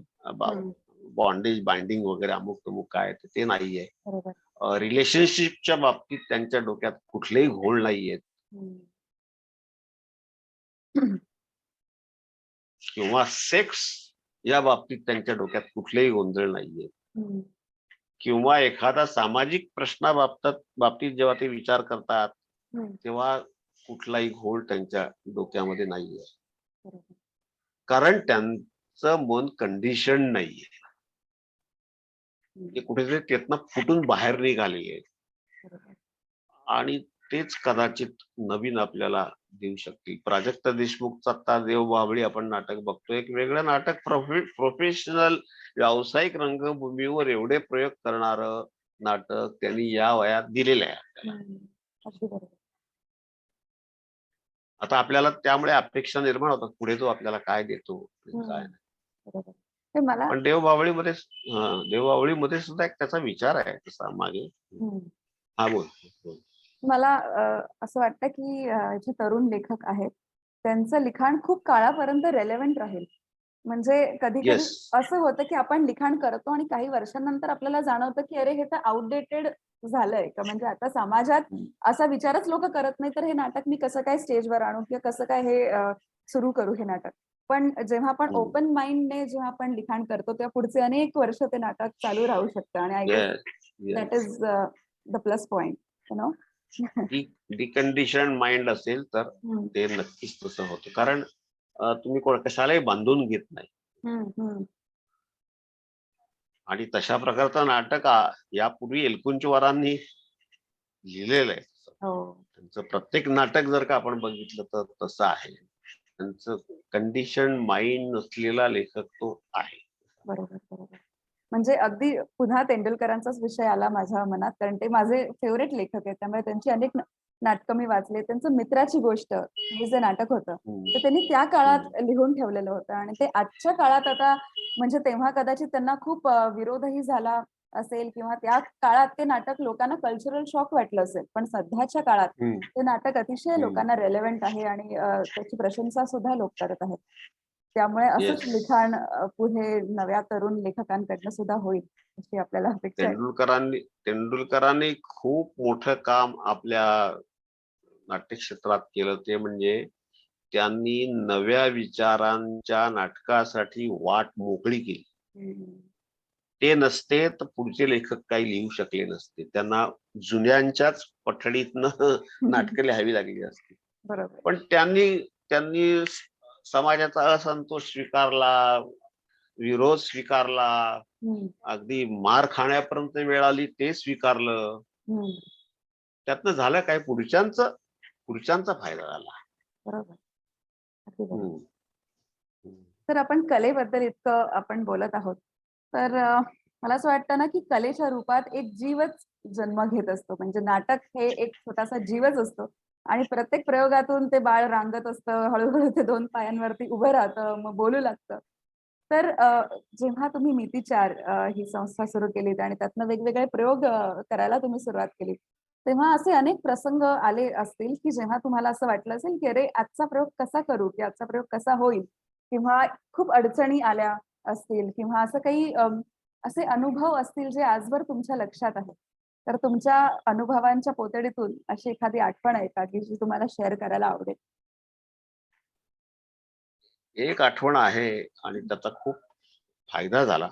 बॉन्डेज बाइंडिंग वगैरे अमुक तमुक काय ते नाहीये. बरोबर. रिलेशनशिपच्या बाबतीत त्यांच्या डोक्यात कुठलेही घोळ नाहीयेत किंवा सेक्स या बाबतीत त्यांच्या डोक्यात कुठलेही गोंधळ नाहीये किंवा एखादा सामाजिक बाबतीत जेव्हा ते विचार करतात तेव्हा कुठलाही घोळ त्यांच्या डोक्यामध्ये नाहीये. बरोबर. कारण त्यांचं मन कंडिशन नाहीये. ते कुठेतरी त्यातनं फुटून बाहेर निघालेले आहेत बरोबर. आणि तेच कदाचित नवीन आपल्याला देऊ शकतील. प्राजक्त देशमुखचं आता देव बावळी आपण नाटक बघतो. एक वेगळं नाटक, प्रोफेशनल व्यावसायिक रंगभूमीवर एवढे प्रयोग करणारं नाटक त्यांनी या वयात दिलेलं आहे आपल्याला. अगदी बरोबर. आता आपल्याला त्यामुळे अपेक्षा निर्माण होतात पुढे तो आपल्याला काय देतो काय नाही. बरोबर. ते मला पण देवबावळीमध्ये सुद्धा एक त्याचा विचार आहे तसा मागे. हा बोल. मला असं वाटतं की जे तरुण लेखक आहेत त्यांचं लिखाण खूप काळापर्यंत रेलेव्हंट राहील. म्हणजे कधी कधी येस. असं होतं की आपण लिखाण करतो आणि काही वर्षांनंतर आपल्याला जाणवतं की अरे हे तर आउटडेटेड झालंय का, म्हणजे आता समाजात असा विचारच लोक करत नाही, तर हे नाटक मी कसं काय स्टेजवर आणू किंवा कसं काय हे सुरू करू हे नाटक. पण जेव्हा आपण ओपन माइंडने जेव्हा आपण लिखाण करतो तेव्हा पुढचे अनेक वर्ष ते नाटक चालू राहू शकतं आणि I guess that is the plus point you know. Decondition mind असेल तर ते नक्कीच तसं होतं. कारण तुम्ही कशालाही बांधून घेत नाही आणि तशा प्रकारचं नाटक यापूर्वी एलकुंचवारांनी लिहिलेलं आहे. त्यांचं प्रत्येक नाटक जर का आपण बघितलं तर तसं आहे. त्यांचं कंडिशन माइंड नसलेला लेखक तो आहे. बरोबर बरोबर. म्हणजे अगदी पुन्हा तेंडुलकरांचाच विषय आला माझ्या मनात, कारण ते माझे फेवरेट लेखक आहेत. त्यामुळे त्यांची अनेक नाटकं मी वाचले. त्यांचं मित्राची गोष्ट हे जे नाटक होतं तर त्यांनी त्या काळात लिहून ठेवलेलं होतं आणि ते आजच्या काळात आता म्हणजे तेव्हा कदाचित त्यांना खूप विरोधही झाला असेल किंवा त्या काळात ते नाटक लोकांना कल्चरल शॉक वाटलं असेल, पण सध्याच्या काळात ते नाटक अतिशय लोकांना रेलेव्हंट आहे आणि त्याची प्रशंसा सुद्धा लोक करत आहेत. त्यामुळे असंच लिखाण पुढे नव्या तरुण लेखकांकडनं सुद्धा होईल अशी आपल्याला अपेक्षा आहे. तेंडुलकरांनी खूप मोठं काम आपल्या नाट्य क्षेत्रात केलं ते म्हणजे त्यांनी नव्या विचारांच्या नाटकासाठी वाट मोकळी केली. ते नसते तर पुढचे लेखक काही लिहू शकले नसते. त्यांना जुन्यांच्याच पठडीतनं नाटकं लिहावी लागली असती. बरोबर. पण त्यांनी समाजाचा असंतोष स्वीकारला, विरोध स्वीकारला, अगदी मार खाण्यापर्यंत वेळ आली ते स्वीकारलं. त्यातनं झालं काय, पुढच्यांचा फायदा झाला. बरोबर. तर आपण कलेबद्दल इतकं आपण बोलत आहोत, तर मला असं वाटतं ना की कलेच्या रूपात एक जीवच जन्म घेत असतो. म्हणजे नाटक हे एक छोटासा जीवच असतो आणि प्रत्येक प्रयोगातून ते बाळ रांगत असतं, हळूहळू ते 2 पायांवरती उभं राहतं, मग बोलू लागतं. तर जेव्हा तुम्ही मितीचार ही संस्था सुरू केलीत आणि त्यातनं वेगवेगळे प्रयोग करायला तुम्ही सुरुवात केली, तेव्हा असे अनेक प्रसंग आले असतील की जेव्हा तुम्हाला असं वाटलं असेल की अरे आजचा प्रयोग कसा करू की आजचा प्रयोग कसा होईल, किंवा खूप अडचणी आल्या असतील किंवा असं काही असे अनुभव असतील जे आजवर तुमच्या लक्षात आहेत. तर तुमच्या अनुभवांच्या पोतडीतून अशी एखादी आठवण आहे का की जी तुम्हाला शेअर करायला आवडेल? एक आठवण आहे आणि त्याचा खूप फायदा झाला.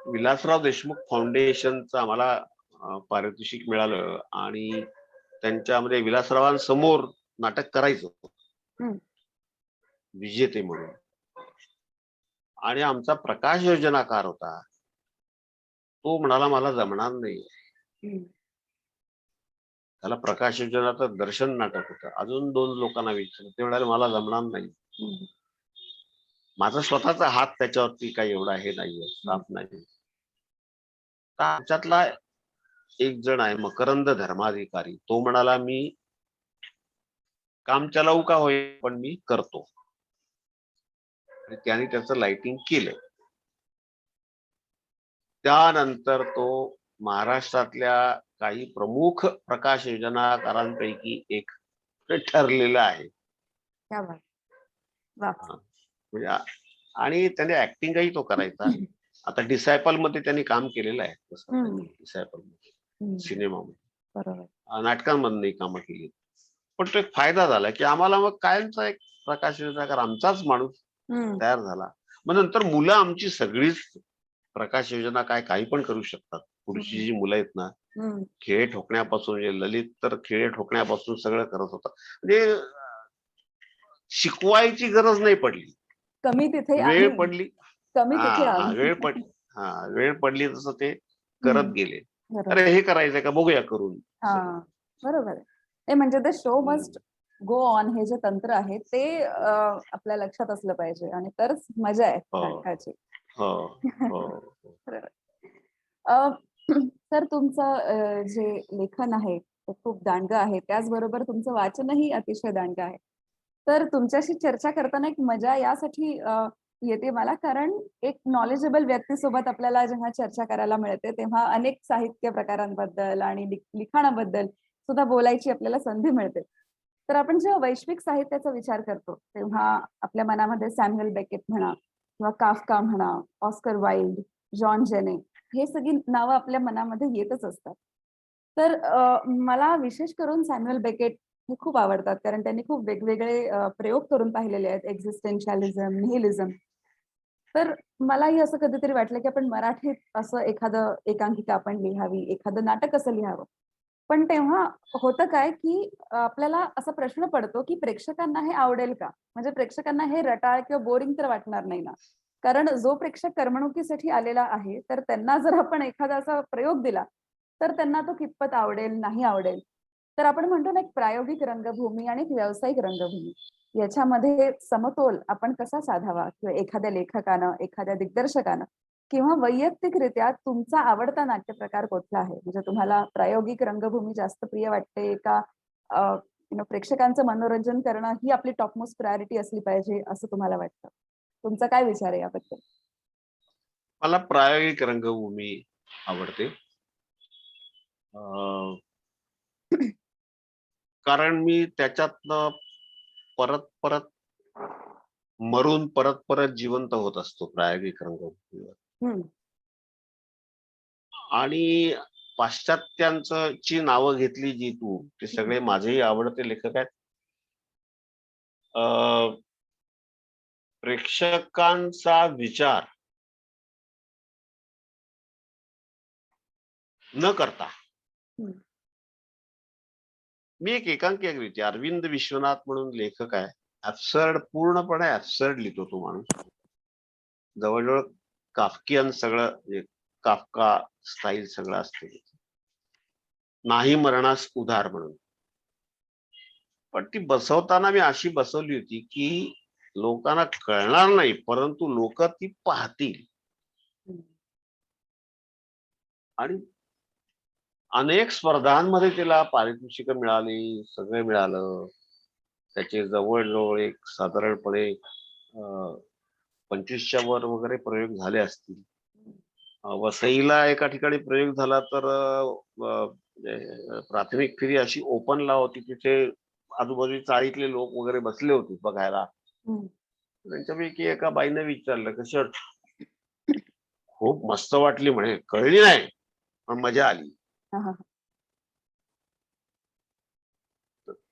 विलासराव देशमुख फाउंडेशनचं आम्हाला पारितोषिक मिळालं आणि त्यांच्यामध्ये विलासरावांसमोर नाटक करायचं होतं विजेते म्हणून. आणि आमचा प्रकाश योजनाकार होता, तो म्हणाला मला जमणार नाही. त्याला प्रकाश योजनाचं दर्शन नाटक होतं. अजून 2 लोकांना विचारलं, ते म्हणाले मला जमणार नाही. माझा स्वतःचा हात त्याच्यावरती काही एवढा हे नाहीये, साफ नाही. तर आमच्यातला एक जण आहे मकरंद धर्माधिकारी, तो म्हणाला मी काम चालवू का होईल पण मी करतो. आणि त्याने त्याचं लाइटिंग केलं. त्यानंतर तो महाराष्ट्रातल्या काही प्रमुख प्रकाश योजनाकारांपैकी एक ठरलेला आहे. क्या बात. वाह. म्हणजे आणि त्याने ऍक्टिंगही तो करायचा. आता डिसायपल मध्ये त्यांनी काम केलेलं आहे तसं. डिसायपल मध्ये, सिनेमामध्ये, बरोबर. नाटकांमधनंही कामं केली. पण तो एक फायदा झाला की आम्हाला मग कायमचा एक प्रकाश योजनाकार आमचाच माणूस तयार झाला. मग नंतर मुलं आमची सगळीच प्रकाश योजना काही पण करू शकतात. पुढची जी मुलं आहेत ना, खेळे ठोकण्यापासून, ललित तर खेळे ठोकण्यापासून सगळं करत होता. म्हणजे शिकवायची गरज नाही पडली. कमी तिथे वेळ पडली, कमी तिथे वेळ पडली तसं ते करत गेले. अरे हे करायचंय का, बघूया करून. बरोबर आहे. म्हणजे the show must go on हे जे तंत्र आहे ते आपल्या लक्षात असलं पाहिजे आणि तरच मजा आहे नाटकाची. सर तुमचं जे लेखन आहे ते खूप दांडगं आहे, त्याचबरोबर तुमचं वाचनही अतिशय दांडगं आहे. तर तुमच्याशी चर्चा करताना एक मजा यासाठी येते मला, कारण एक नॉलेजेबल व्यक्तीसोबत आपल्याला जेव्हा चर्चा करायला मिळते तेव्हा अनेक साहित्य प्रकारांबद्दल आणि लिखाणाबद्दल सुद्धा बोलायची आपल्याला संधी मिळते. तर आपण जेव्हा वैश्विक साहित्याचा विचार करतो तेव्हा आपल्या मनामध्ये सॅम्युएल बेकेट म्हणा किंवा काफका म्हणा, ऑस्कर वाईल्ड, जॉन जेने हे सगळी नावं आपल्या मनामध्ये येतच असतात. तर मला विशेष करून सॅम्युएल बेकेट हे खूप आवडतात, कारण त्यांनी खूप वेगवेगळे प्रयोग करून पाहिलेले आहेत, एक्झिस्टेन्शियलिझम, निहिलिझम. तर मलाही असं कधीतरी वाटलं की आपण मराठीत असं एखादं एकांकिका आपण लिहावी, एखादं नाटक असं लिहावं. पण तेव्हा होतं काय की आपल्याला असा प्रश्न पडतो की प्रेक्षकांना हे आवडेल का? म्हणजे प्रेक्षकांना हे रटाळ किंवा बोरिंग तर वाटणार नाही ना? कारण जो प्रेक्षक करमणुकीसाठी आलेला आहे तर त्यांना जर आपण एखादा असा प्रयोग दिला तर त्यांना तो कितपत आवडेल, नाही आवडेल. तर आपण म्हणतो ना, एक प्रायोगिक रंगभूमी आणि एक व्यावसायिक रंगभूमी याच्यामध्ये समतोल आपण कसा साधावा, किंवा एखाद्या लेखकानं, एखाद्या दिग्दर्शकानं किंवा वैयक्तिकरित्या तुमचा आवडता नाट्यप्रकार कुठला आहे? म्हणजे तुम्हाला प्रायोगिक रंगभूमी जास्त प्रिय वाटते का प्रेक्षकांचं मनोरंजन करणं ही आपली टॉपमोस्ट प्रायोरिटी असली पाहिजे असं तुम्हाला वाटतं? तुमचा काय विचार आहे याबद्दल? मला प्रायोगिक रंगभूमी आवडते. कारण मी त्याच्यातनं परत परत मरून परत परत जिवंत होत असतो प्रायोगिक रंगभूमीवर. आणि पाश्चात्यांचं ची नावं घेतली जी तू, ते सगळे माझेही आवडते लेखक आहेत. प्रेक्षकांचा विचार न करता मी एक एकांकी अरविंद विश्वनाथ म्हणून लेखक आहे, ऍब्सर्ड, पूर्णपणे ऍब्सर्ड लिहितो तो माणूस. जवळजवळ काफकियन सगळं, काफका स्टाईल सगळं असते. नाही मरणास उधार म्हणून. पण ती बसवताना मी अशी बसवली होती की लोकांना कळणार नाही, परंतु लोक ती पाहतील. आणि अनेक स्पर्धांमध्ये तिला पारितोषिक मिळाली, सगळं मिळालं. त्याचे जवळजवळ एक साधारणपणे 25च्या वर वगैरे प्रयोग झाले असतील. वसईला एका ठिकाणी प्रयोग झाला तर प्राथमिक फेरी अशी ओपनला होती, तिथे आजूबाजू चाळीतले लोक वगैरे बसले होते बघायला. त्यांच्यापैकी एका बाईने विचारलं, कशी खूप मस्त वाटली म्हणे, कळली नाही पण मजा आली.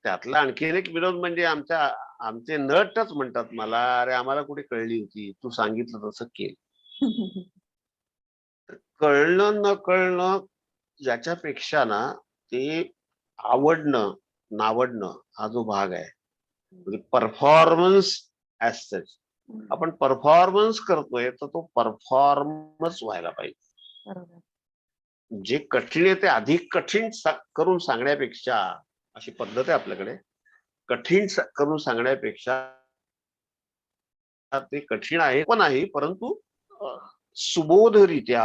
त्यातला आणखी एक विनोद म्हणजे आमचे नटच म्हणतात मला, अरे आम्हाला कुठे कळली होती, तू सांगितलं तसं केलं. कळणं न कळणं ज्याच्यापेक्षा ना, ते आवडणं नावडणं हा जो भाग आहे, म्हणजे परफॉर्मन्स ऍज सच, आपण परफॉर्मन्स करतोय तर तो परफॉर्मन्स व्हायला पाहिजे. जे कठीण आहे ते अधिक कठीण करून सांगण्यापेक्षा, अशी पद्धत आहे आपल्याकडे, कठीण करून सांगण्यापेक्षा ते कठीण आहे पण आहे, परंतु सुबोधरित्या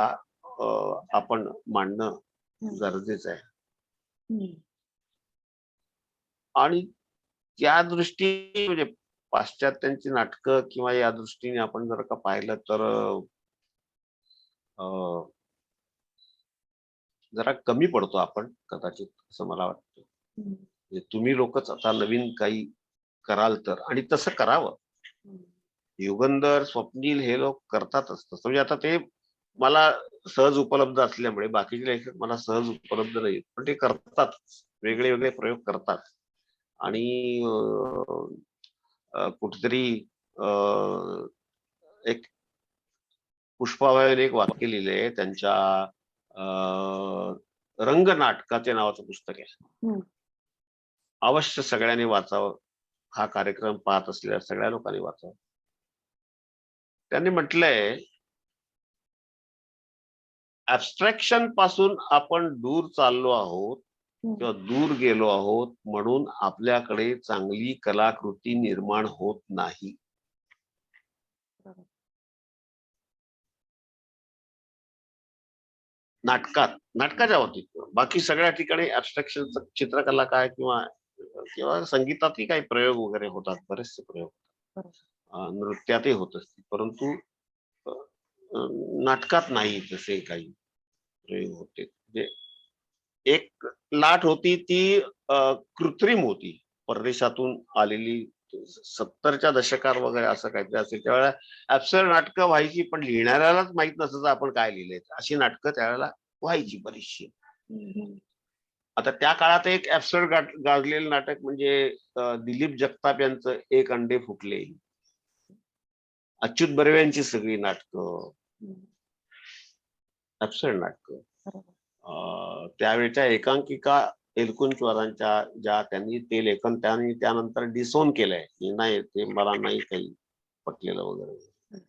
आपण मांडणं गरजेचं आहे. आणि त्या दृष्टीने म्हणजे पाश्चात्यांची नाटकं किंवा या दृष्टीने आपण जर का पाहिलं तर जरा कमी पडतो आपण कदाचित, असं मला वाटतं. तुम्ही लोकच आता नवीन काही कराल तर, आणि तसं करावं. युगंधर, स्वप्नील हे लोक करतातच तसं. म्हणजे आता ते मला सहज उपलब्ध असल्यामुळे बाकीचे लेखक मला सहज उपलब्ध नाहीत, पण ते करतात, वेगळे वेगळे प्रयोग करतात. आणि कुठेतरी एक पुष्पाबाईने एक वाक्य लिहिलंय त्यांच्या रंग नाटकाचे नावाचं पुस्तक आहे. अवश्य सगळ्यांनी वाचावं, हा कार्यक्रम पाहत असलेल्या सगळ्या लोकांनी वाचावं. त्यांनी म्हटलंय, ऍब्स्ट्रॅक्शन पासून आपण दूर चाललो आहोत किंवा दूर गेलो आहोत म्हणून आपल्याकडे चांगली कलाकृती निर्माण होत नाही. नाटकाच्या बाबतीत बाकी सगळ्या ठिकाणी ऍब्स्ट्रॅक्शन, चित्रकला काय किंवा किंवा संगीतातही काही प्रयोग वगैरे होतात, बरेचसे प्रयोग नृत्यातही होत असतील, परंतु नाटकात नाही तसे काही प्रयोग होते. म्हणजे एक लाट होती ती कृत्रिम होती, परदेशातून आलेली. 70च्या दशकात वगैरे असं काहीतरी असेल, त्यावेळेला ऍब्सर्ड नाटकं व्हायची, पण लिहिणाऱ्यालाच माहित नसायचं आपण काय लिहिलंय. अशी नाटकं त्यावेळेला व्हायची बरीचशी. आता त्या काळात एक ऍब्सर्ड गाजलेलं नाटक म्हणजे दिलीप जगताप यांचं एक अंडे फुटले, अच्युत बर्वे यांची सगळी नाटकं ऍब्सर्ड नाटकं. त्यावेळच्या एकांकिका एलकुंचवारांच्या ज्या त्यांनी ते लेखन त्यांनी त्यानंतर डिसोन केलंय, नाही ते मला नाही काही पटलेलं वगैरे.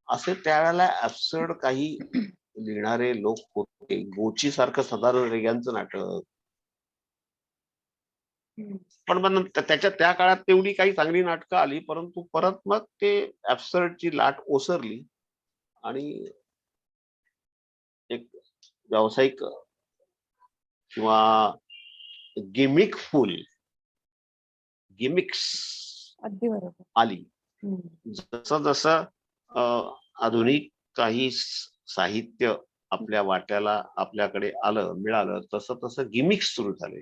असे त्यावेळेला ऍब्सर्ड काही लिहिणारे लोक होते. गोची सारखं साधारण रेग्यांचं नाटक. पण मग त्याच्या त्या काळात तेवढी काही चांगली नाटकं आली, परंतु परत मग ते ऍब्सर्डची लाट ओसरली आणि एक व्यावसायिक किंवा गिमिक्स अगदी बरोबर आली. जसं जसं आधुनिक काही साहित्य आपल्या वाट्याला आपल्याकडे मिळालं, तसं तसं गिमिक्स सुरू झाले.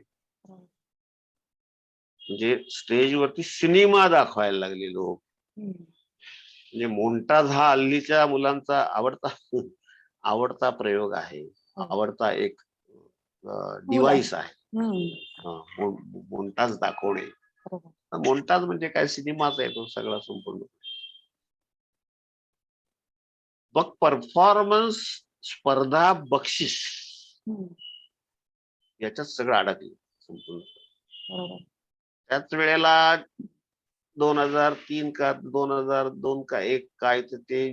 म्हणजे स्टेजवरती सिनेमा दाखवायला लागले लोक. म्हणजे मोन्टाज हा हल्लीच्या मुलांचा आवडता प्रयोग आहे, आवडता एक डिव्हाइस आहे. मोन्टाज दाखवणे. मोन्टाज म्हणजे काय, सिनेमाच आहे तो सगळा संपूर्ण. मग परफॉर्मन्स, स्पर्धा, बक्षीस याच्यात सगळं अडकलं संपूर्ण. त्याच वेळेला 2003 का 2002 का 1 काय ते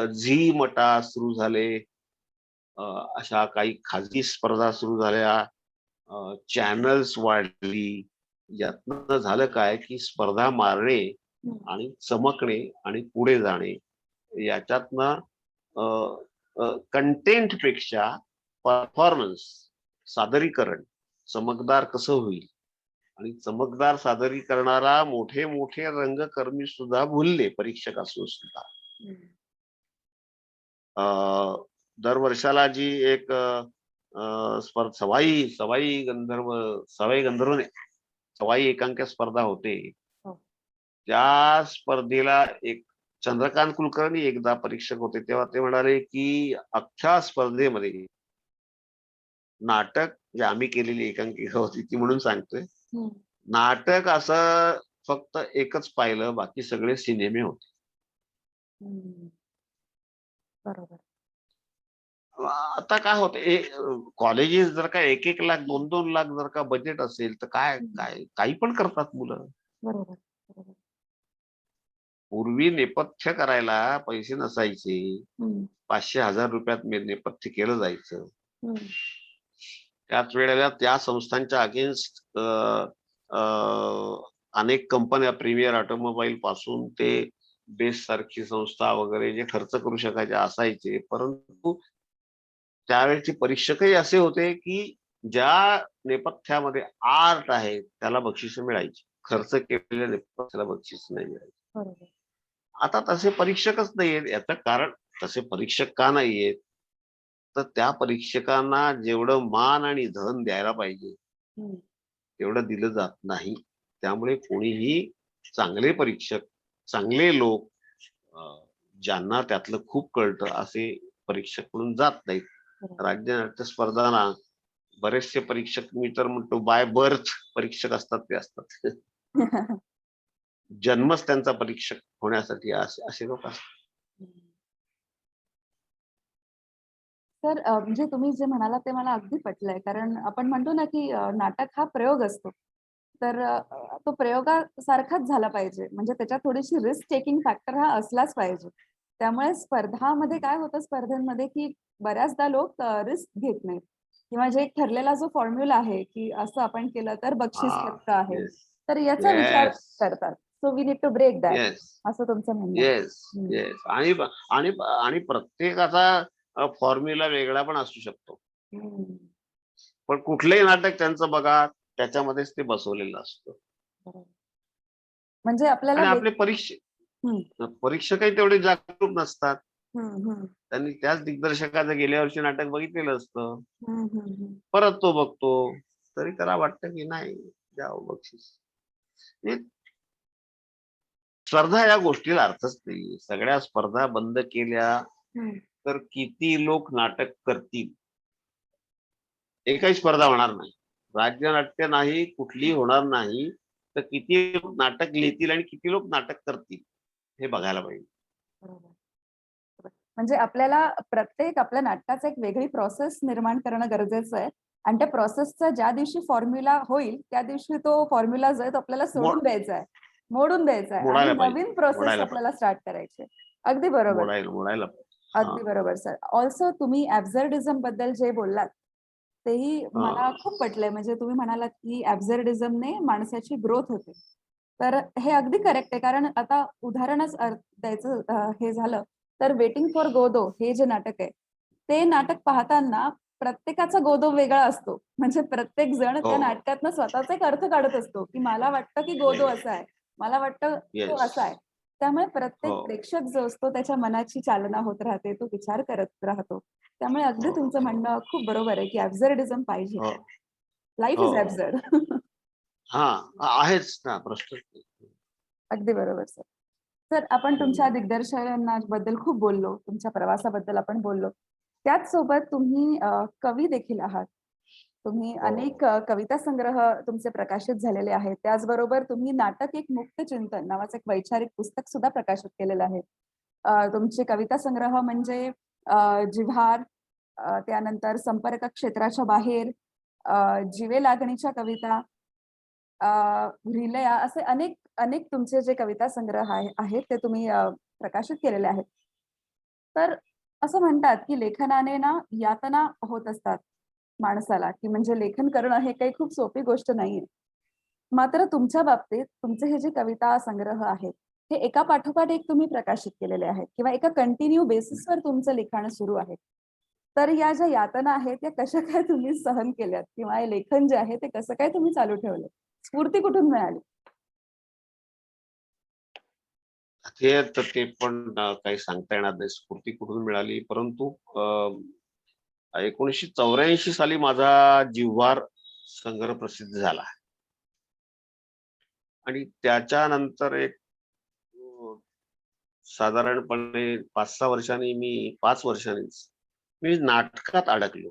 झी मटा सुरू झाले. अशा काही खाजगी स्पर्धा सुरू झाल्या, चॅनल्स वाढली. यातनं झालं काय की स्पर्धा मारणे आणि चमकणे आणि पुढे जाणे याच्यातनं कंटेंट पेक्षा परफॉर्मन्स, सादरीकरण चमकदार कसं होईल, आणि चमकदार सादरीकरणाला मोठे मोठे रंगकर्मी सुद्धा भुलले, परीक्षक असून सुद्धा. दर वर्षाला जी एक सवाई एकांकिका स्पर्धा होते, त्या स्पर्धेला एक चंद्रकांत कुलकर्णी एकदा परीक्षक होते, तेव्हा ते म्हणाले की अख्ख्या स्पर्धेमध्ये नाटक, जे आम्ही केलेली एकांकिका होती ती म्हणून सांगतोय, नाटक असं फक्त एकच पाहिलं, बाकी सगळे सिनेमे होते. बरोबर. आता काय होते, कॉलेजेस जर का 1-1 लाख 2-2 लाख जर का बजेट असेल तर काय काय काही पण करतात मुलं. बरोबर. पूर्वी नेपथ्य करायला पैसे नसायचे, 500-1000 रुपयात नेपथ्य केलं जायचं. त्याच वेळेला त्या संस्थांच्या अगेन्स्ट अनेक कंपन्या, प्रीमियर ऑटोमोबाईल पासून ते बेस सारखी संस्था वगैरे जे खर्च करू शकायचे असायचे, परंतु त्यावेळेचे परीक्षकही असे होते की ज्या नेपथ्यामध्ये आर्ट आहे त्याला बक्षीस मिळायची, खर्च केलेल्या नेपथ्याला बक्षीस नाही मिळायचे. आता तसे परीक्षकच नाहीयेत. याचं कारण, तसे परीक्षक का नाहीयेत, तर त्या परीक्षकांना जेवढं मान आणि धन द्यायला पाहिजे तेवढं दिलं जात नाही. त्यामुळे कोणीही चांगले परीक्षक चांगले लोक ज्यांना त्यातलं खूप कळतं असे परीक्षक म्हणून जात नाहीत. राज्य नाट्य स्पर्धांना बरेचसे परीक्षक, मी तर म्हणतो बाय बर्थ परीक्षक असतात ते असतात. जन्मच त्यांचा परीक्षक होण्यासाठी असे लोक असतात. तर म्हणजे तुम्ही जे म्हणालात ते मला अगदी पटलंय. कारण आपण म्हणतो ना, की नाटक हा प्रयोग असतो. तर तो प्रयोगासारखाच झाला पाहिजे. म्हणजे त्याच्यात थोडीशी रिस्क टेकिंग फॅक्टर हा असलाच पाहिजे. त्यामुळे स्पर्धामध्ये काय होतं स्पर्धेमध्ये, की बऱ्याचदा लोक रिस्क घेत नाहीत किंवा जे एक ठरलेला जो फॉर्म्युला आहे, की असं आपण केलं तर बक्षीस हा, पत्र आहे. येस, तर याचा विचार येस, करतात. So we need to break that yes, असं तुमचं म्हणणं आहे. Yes, yes. आणि आणि आणि प्रत्येकाचा फॉर्म्युला वेगळा पण असू शकतो. हम्म. पण कुठलंही नाटक त्यांचं बघा, त्याच्यामध्येच ते बसवलेलं असतं. बरोबर. म्हणजे आपल्याला आणि आपले परीक्षकही तेवढे जागरूक नसतात. त्यांनी त्याच दिग्दर्शकाचं गेल्या वर्षी नाटक बघितलेलं असतं. परत तो बघतो, तरी त्याला वाटतं की नाही द्यावं बक्षीस. स्पर्धा या गोष्टीला अर्थच नाही. सगळ्या स्पर्धा बंद केल्या तर किती लोक नाटक करतील? एकही स्पर्धा होणार नाही. राज्य नाट्य नाही, कुठलीही होणार नाही, तर किती लोक नाटक लिहितील आणि किती लोक नाटक करतील हे बघायला पाहिजे. म्हणजे आपल्याला प्रत्येक आपल्या नाटकाचं एक वेगळी प्रोसेस निर्माण करणं गरजेचं आहे. आणि त्या प्रोसेसचा ज्या दिवशी फॉर्म्युला होईल त्या दिवशी तो फॉर्म्युला जो आहे तो आपल्याला सोडून द्यायचा आहे, मोडून द्यायचा आहे आणि मोडायला पाहिजे, नवीन प्रोसेस मोडायला आपल्याला पाहिजे, स्टार्ट करायची आहे. अगदी बरोबर. मोडायला अगदी बरोबर सर. ऑल्सो तुम्ही ऍब्झर्डिझम बद्दल जे बोललात तेही मला खूप पटलंय. म्हणजे तुम्ही म्हणालात की ऍब्झर्डिझमने माणसाची ग्रोथ होते. तर हे अगदी करेक्ट आहे. कारण आता उदाहरणच द्यायचं हे झालं तर वेटिंग फॉर गोदो हे जे नाटक आहे ते नाटक पाहताना प्रत्येकाचा गोदो वेगळा असतो. म्हणजे प्रत्येक जण त्या नाटकातनं स्वतःचा एक अर्थ काढत असतो, की मला वाटतं की गोदो असा आहे, मला वाटतं तो असा आहे. त्यामुळे प्रत्येक प्रेक्षक जो असतो त्याच्या मनाची चालना होत राहते, तो विचार करत राहतो. त्यामुळे अगदी तुमचं म्हणणं खूप बरोबर आहे, की ऍब्झर्डिझम पाहिजे. Life is absurd. हा, आहेच ना, प्रश्न. अगदी बरोबर सर. सर आपण तुमच्या दिग्दर्शनाबद्दल खूप बोललो, तुमच्या प्रवासाबद्दल आपण बोललो. त्याच सोबत तुम्ही कवी देखील आहात. तुम्ही अनेक कविता संग्रह तुमचे प्रकाशित झालेले आहेत. त्याचबरोबर तुम्ही नाटक एक मुक्त चिंतन नावाचं एक वैचारिक पुस्तक सुद्धा प्रकाशित केलेलं आहे. तुमचे कविता संग्रह म्हणजे जिव्हार, त्यानंतर संपर्क क्षेत्राच्या बाहेर, जिवे लागणीच्या कविता, रिलया, असे अनेक अनेक तुमचे जे कविता संग्रह आहेत ते तुम्ही प्रकाशित केलेले आहेत. तर असं म्हणतात की लेखनाने ना यातना होत असतात माणसाला, की म्हणजे लेखन करणं हे काही खूप सोपी गोष्ट नाहीये. मात्र तुमच्या बाबतीत तुमचे हे जे कविता संग्रह आहेत हे एका पाठोपाठ एक तुम्ही प्रकाशित केलेले आहेत किंवा एका कंटिन्यू बेसिसवर तुमचं लिखाण सुरू आहे. तर या ज्या यातना आहेत त्या कशा काय तुम्ही सहन केल्यात किंवा हे लेखन जे आहे ते कसं काय तुम्ही चालू ठेवलं? स्फूर्ती कुठून मिळाली? ते पण काही सांगता येणार नाही स्फूर्ती कुठून मिळाली. परंतु 1984 साली माझा जिव्हार संग्रह प्रसिद्ध झाला आणि त्याच्यानंतर एक साधारणपणे 5-6 वर्षांनी 5 वर्षांनीच मी नाटकात अडकलो.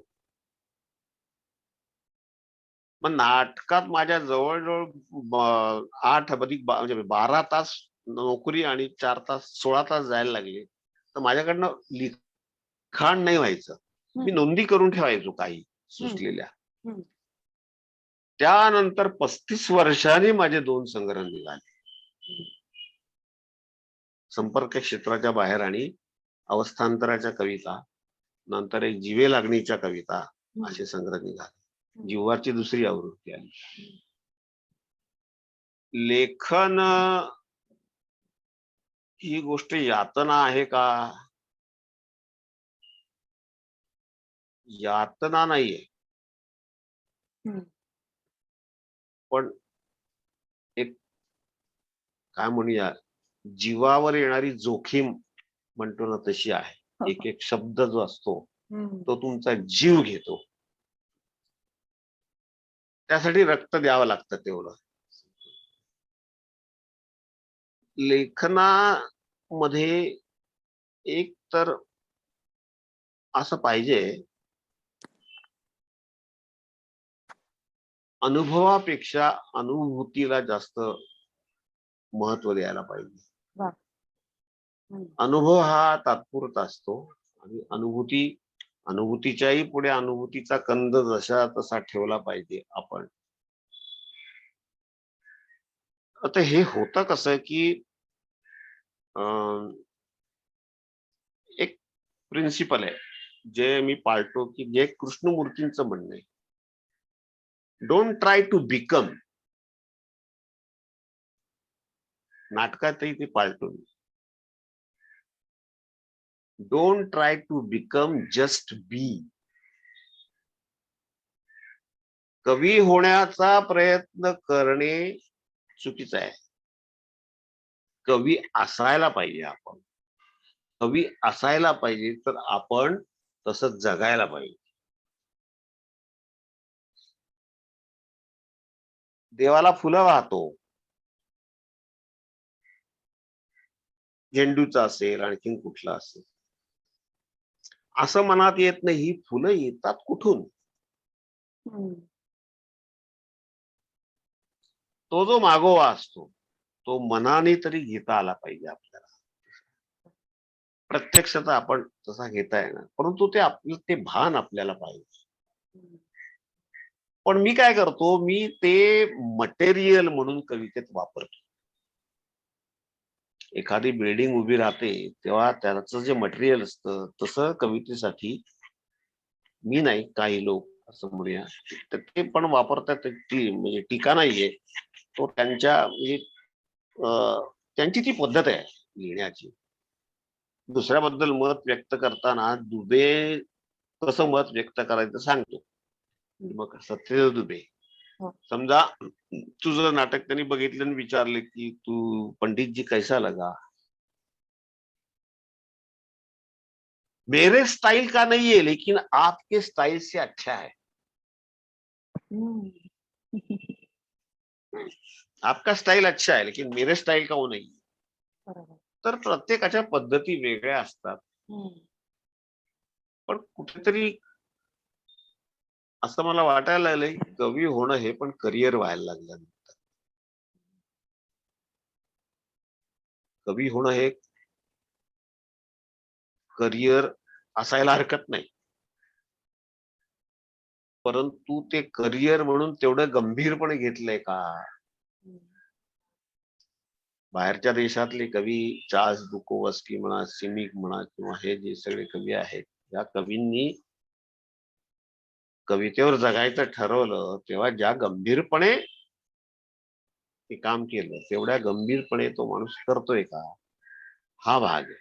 मग नाटकात माझ्या जवळजवळ 8 अधिक म्हणजे 12 तास नोकरी आणि 4 तास 16 तास जायला लागले. तर माझ्याकडनं लिखाण नाही व्हायचं. मी नोंदी करून ठेवायचो काही सुचलेल्या. त्यानंतर 35 वर्षांनी माझे 2 संग्रह निघाले. संपर्क क्षेत्राच्या बाहेर आणि अवस्थांतराच्या कविता, नंतर एक जिवे लागणीच्या कविता, असे संग्रह निघाले. जिव्हारची दुसरी आवृत्ती आली. लेखन ही गोष्ट यातना आहे का? यातना नाहीये, पण एक काय म्हणूया जीवावर येणारी जोखीम म्हणतो ना तशी आहे. एक एक शब्द जो असतो तो तुमचा जीव घेतो. त्यासाठी रक्त द्यावं लागतं तेवढं. लेखनामध्ये एक तर असं पाहिजे, अनुभवापेक्षा अनुभूतीला जास्त महत्व द्यायला पाहिजे. वा. हम्म. अनुभव हा तात्पुरता असतो आणि अनुभूतीच्याही पुढे अनुभूतीचा कंद जशा तसा ठेवला पाहिजे आपण. आता हे होतं कसं की अं, एक प्रिन्सिपल आहे जे मी पाळतो, की जे कृष्णमूर्तींचं म्हणणं आहे, डोंट ट्राय टू बिकम. नाटकातही ते पाळतो मी. Don't try to become, just be. कवी होण्याचा प्रयत्न करणे चुकीचं आहे. कवी असायला पाहिजे आपण. कवी असायला पाहिजे तर आपण तसं जगायला पाहिजे. देवाला फुलं वाहतो, झेंडूचा असेल आणखीन कुठला असेल, असं मनात येत नाही ही फुलं येतात कुठून. हम्म. तो जो मागोवा असतो तो मनाने तरी घेता आला पाहिजे आपल्याला. प्रत्यक्षात आपण तसा घेता येणार, परंतु ते आपलं ते भान आपल्याला पाहिजे. हम्म. पण मी काय करतो, मी ते मटेरियल म्हणून कवितेत वापरतो. एखादी बिल्डिंग उभी राहते तेव्हा त्याचं जे मटेरियल असतं तसं कवितेसाठी मी नाही, काही लोक असं म्हणूया, तर ते पण वापरतात. म्हणजे टीका नाहीये, तो त्यांच्या म्हणजे त्यांची ती पद्धत आहे लिहिण्याची. दुसऱ्याबद्दल मत व्यक्त करताना दुबे कसं मत व्यक्त करायचं सांगतो. मग सत्यदेव दुबे, हो. समजा तुझं नाटक त्यांनी बघितलं आणि विचारले की तू पंडित जी कैसा लगा. मेरे स्टाइल का नहीं है लेकिन आपके स्टाइल से अच्छा है. हम्म. आपका स्टाईल अच्छा है लेकिन मेरे स्टाईल का वो नहीं. बरोबर. तर प्रत्येकाच्या पद्धती वेगळ्या असतात. हम्म. पण कुठेतरी असं मला वाटायला लागलंय, कवी होणं हे पण करिअर व्हायला लागलं. कवी होणं हे करिअर असायला हरकत नाही, परंतु ते करिअर म्हणून तेवढं गंभीरपणे घेतलंय का. हम्म. बाहेरच्या देशातले कवी चार्ल्स बुकोवस्की म्हणा, सिमिक म्हणा किंवा हे जे सगळे कवी आहेत, या कवींनी कवितेवर जगायचं ठरवलं तेव्हा ज्या गंभीरपणे ते काम केलं तेवढ्या गंभीरपणे तो माणूस करतोय का, हा भाग आहे.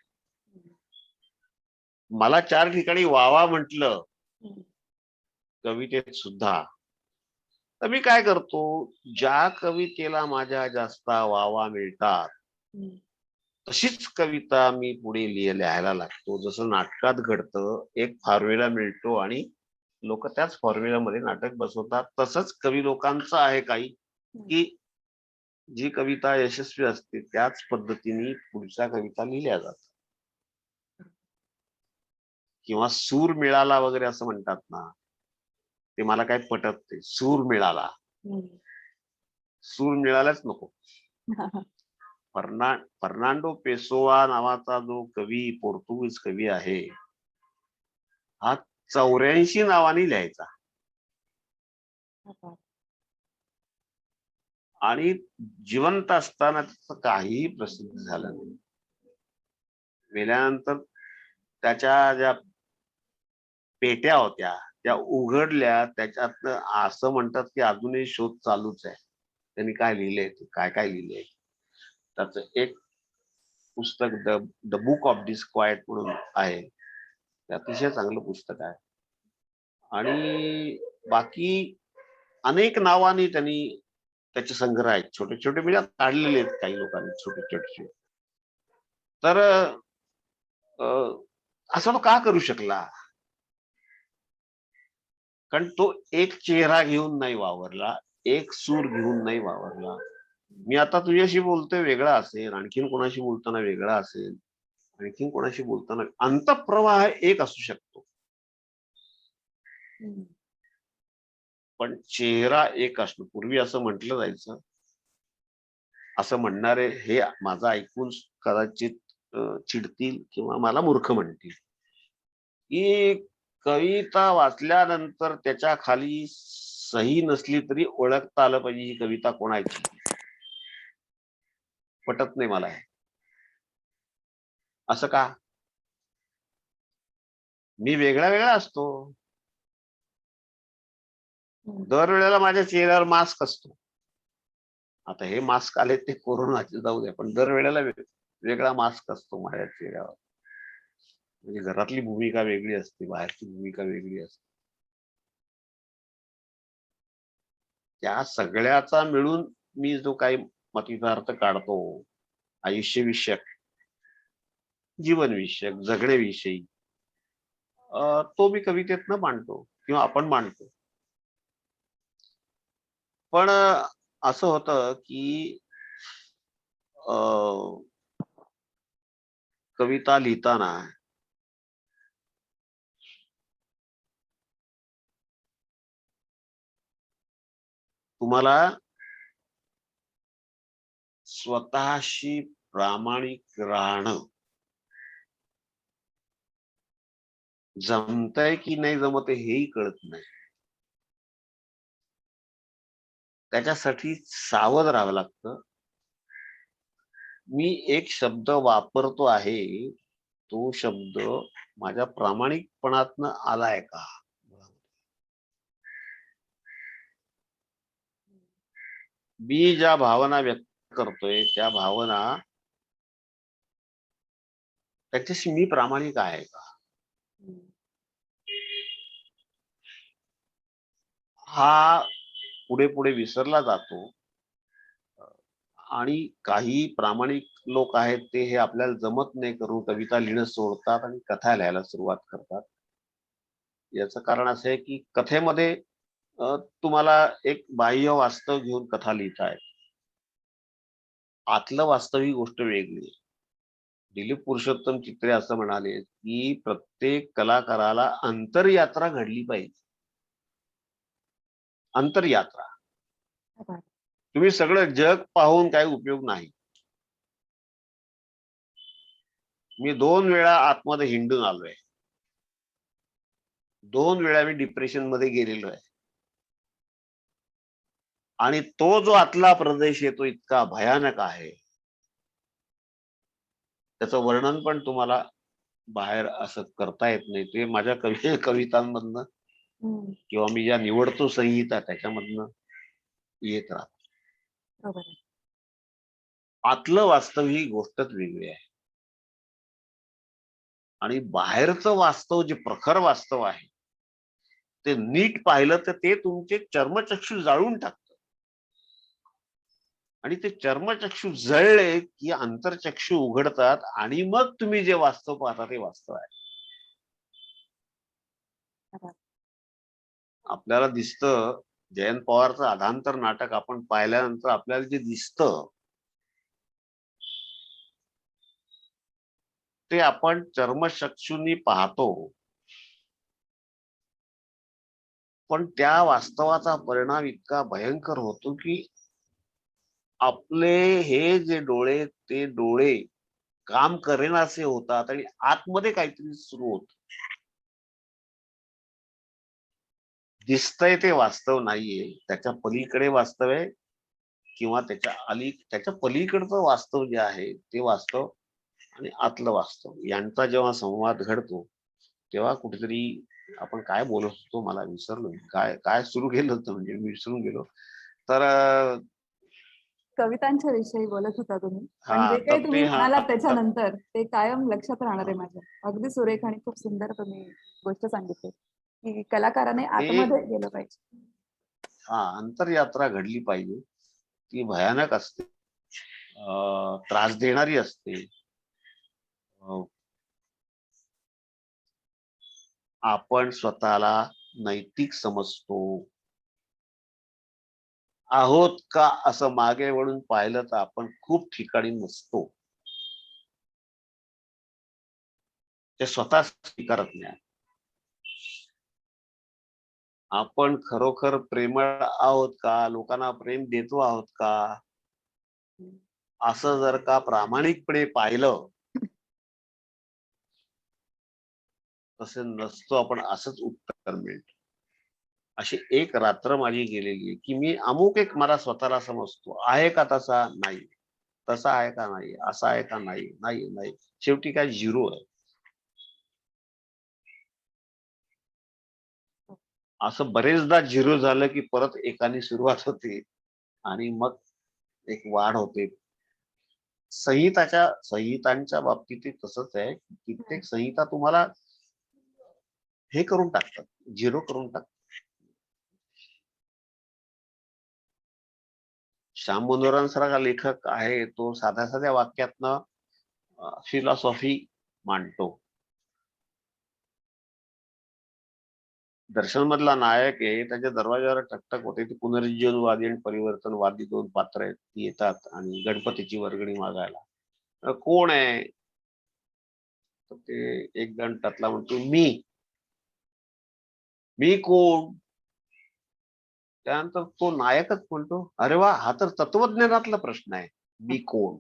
मला 4 ठिकाणी वावा म्हटलं हम्म. कवितेत सुद्धा, तर मी काय करतो, ज्या कवितेला माझ्या जास्त वावा मिळतात हम्म. तशीच कविता मी पुढे लिहायला लागतो. जसं नाटकात घडतं, एक फॉर्म्युला मिळतो आणि लोक त्याच फॉर्म्युलामध्ये नाटक बसवतात. तसंच कवी लोकांचं आहे काही, की जी कविता यशस्वी असते त्याच पद्धतीने पुढच्या कविता लिहिल्या जातात. किंवा सूर मिळाला वगैरे असं म्हणतात ना, ते मला काय पटत नाही. सूर मिळाला, हम्म. सूर मिळालाच नको. फर्नांडो पेसोआ नावाचा जो कवी, पोर्तुगीज कवी आहे, हा 84 नावाने लिहायचा आणि जिवंत असताना त्याचं काहीही प्रसिद्ध झालं नाही. मेल्यानंतर त्याच्या ज्या पेट्या होत्या त्या उघडल्या, त्याच्यातनं असं म्हणतात की अजूनही शोध चालूच आहे. त्यांनी काय लिहिलंय, काय काय लिहिलंय. त्याचं एक पुस्तक द बुक ऑफ डिस्क्वायट म्हणून आहे, ते अतिशय चांगलं पुस्तक आहे. आणि बाकी अनेक नावाने त्यांनी त्याचे संग्रह आहेत, छोटे छोटे म्हणजे काढलेले आहेत काही लोकांनी, छोटे छोटे. तर असं तो का करू शकला, कारण तो एक चेहरा घेऊन नाही वावरला, एक सूर घेऊन नाही वावरला, मी आता तुझ्याशी बोलतोय वेगळा असेल, आणखीन कोणाशी बोलताना वेगळा असेल, आणखीन कोणाशी बोलताना अंतःप्रवाह एक असू शकतो, पण चेहरा एक असतो. पूर्वी असं म्हटलं जायचं, असं म्हणणारे हे माझं ऐकून कदाचित चिडतील किंवा मला मूर्ख म्हणतील, की कविता वाचल्यानंतर त्याच्या खाली सही नसली तरी ओळखता आलं पाहिजे ही कविता कोणाची. पटत नाही मला हे. असं का? मी वेगळा वेगळा असतो. दरवेळेला माझ्या चेहऱ्यावर मास्क असतो. आता हे मास्क आले ते कोरोनाचे जाऊ द्या, पण दरवेळेला वेगळा मास्क असतो माझ्या चेहऱ्यावर. म्हणजे घरातली भूमिका वेगळी असते, बाहेरची भूमिका वेगळी असते. त्या सगळ्याचा मिळून मी जो काही मतितार्थ काढतो, आयुष्यविषयक, जीवनविषयक, जगण्याविषयी, तो मी कवितेतनं मांडतो किंवा आपण मांडतो. पण असं होतं की कविता लिहिताना तुम्हाला स्वतःशी प्रामाणिक राहणं जमतंय की नाही जमत हेही कळत नाही. त्याच्यासाठी सावध राहावं लागतं. मी एक शब्द वापरतो आहे, तो शब्द माझ्या प्रामाणिकपणातनं आलाय का? मी ज्या भावना व्यक्त करतोय त्या भावना त्याच्याशी मी प्रामाणिक आहे का? हा पुढे पुढे विसरला जातो. आणि काही प्रामाणिक लोक आहेत ते हे आपल्याला जमत नाही करून कविता लिहिणं सोडतात आणि कथा लिहायला सुरुवात करतात. याचं कारण असं आहे की कथेमध्ये तुम्हाला एक बाह्य वास्तव घेऊन कथा लिहितायत. आतलं वास्तव ही गोष्ट वेगळी आहे. दिलीप पुरुषोत्तम चित्रे असं म्हणाले की प्रत्येक कलाकाराला अंतरयात्रा घडली पाहिजे. अंतरयात्रा. तुम्ही सगळं जग पाहून काही उपयोग नाही. मी 2 वेळा आतमध्ये हिंडून आलोय. 2 वेळा मी डिप्रेशन मध्ये गेलेलो आहे. आणि तो जो आतला प्रदेश आहे तो इतका भयानक आहे, त्याचं वर्णन पण तुम्हाला बाहेर असं करता येत नाही. ते माझ्या कवितांमधनं किंवा मी ज्या निवडतो संहिता त्याच्यामधनं येत राहत. आतलं वास्तव ही गोष्टच वेगळी आहे आणि बाहेरचं वास्तव जे प्रखर वास्तव आहे ते नीट पाहिलं तर ते तुमचे चर्मचक्षु जाळून टाकतं. आणि ते चर्मचक्षु जळले की अंतरचक्षु उघडतात आणि मग तुम्ही जे वास्तव पाहता ते वास्तव आहे. आपल्याला दिसतं जयंत पवारचं अधांतर नाटक आपण पाहिल्यानंतर आपल्याला जे दिसतं ते आपण चर्मचक्षुनी पाहतो, पण त्या वास्तवाचा परिणाम इतका भयंकर होतो की आपले हे जे डोळे ते डोळे काम करेनासे होतात आणि आतमध्ये काहीतरी सुरू होत. दिसतंय ते वास्तव नाहीये, त्याच्या पलीकडे वास्तव आहे किंवा त्याच्या पलीकडचं वास्तव जे आहे ते वास्तव आणि आतलं वास्तव यांचा जेव्हा संवाद घडतो तेव्हा कुठेतरी आपण काय बोलत होतो मला विसरलो. काय काय सुरू केलं होतं म्हणजे मी विसरून गेलो. तर कवितांच्या विषयी बोलत होता तुम्ही, पण हा जे तर काही तुम्ही ते म्हणालात त्याच्यानंतर ते कायम लक्षात राहणार आहे माझ्या. अगदी सुरेख आणि खूप सुंदर तुम्ही गोष्ट सांगितली की कलाकाराने आतमध्ये गेलं पाहिजे. अंतरयात्रा घडली पाहिजे. ती भयानक असते, त्रास देणारी असते. आपण स्वतःला नैतिक समजतो आहोत का असं मागे वळून पाहिलं तर आपण खूप ठिकाणी नसतो. ते स्वतः स्वीकारत नाही. आपण खरोखर प्रेमळ आहोत का, लोकांना प्रेम देतो आहोत का, असं जर का प्रामाणिकपणे पाहिलं, तसं नसतो आपण, असंच उत्तर मिळतं. अशी एक रात्र माझी गेलेली आहे की मी अमुक एक मला स्वतःला समजतो. आहे का तसा? नाही. तसा आहे का? नाही. असा आहे का? नाही. नाही, नाही. शेवटी काय 0 आहे. असं बरेचदा 0 झालं की परत एकाने सुरुवात होते आणि मग एक वाढ होते. संहितांच्या बाबतीतही तसंच आहे. कित्येक संहिता तुम्हाला हे करून टाकतात, 0 करून टाकतात. श्याम मुनवरांसारखा लेखक आहे, तो साध्या साध्या वाक्यातनं फिलॉसॉफी मांडतो. दर्शन मधला नायक आहे, त्याच्या दरवाजावर ठकठक होते. ती पुनरुज्जीवनवादी आणि परिवर्तनवादी 2 पात्र आहेत. ती येतात आणि गणपतीची वर्गणी मागायला. कोण आहे? तर ते एक जण त्यातला म्हणतो, मी कोण? त्यानंतर तो नायकच म्हणतो, अरे वा, हा तर तत्वज्ञानातला प्रश्न आहे. मी कोण?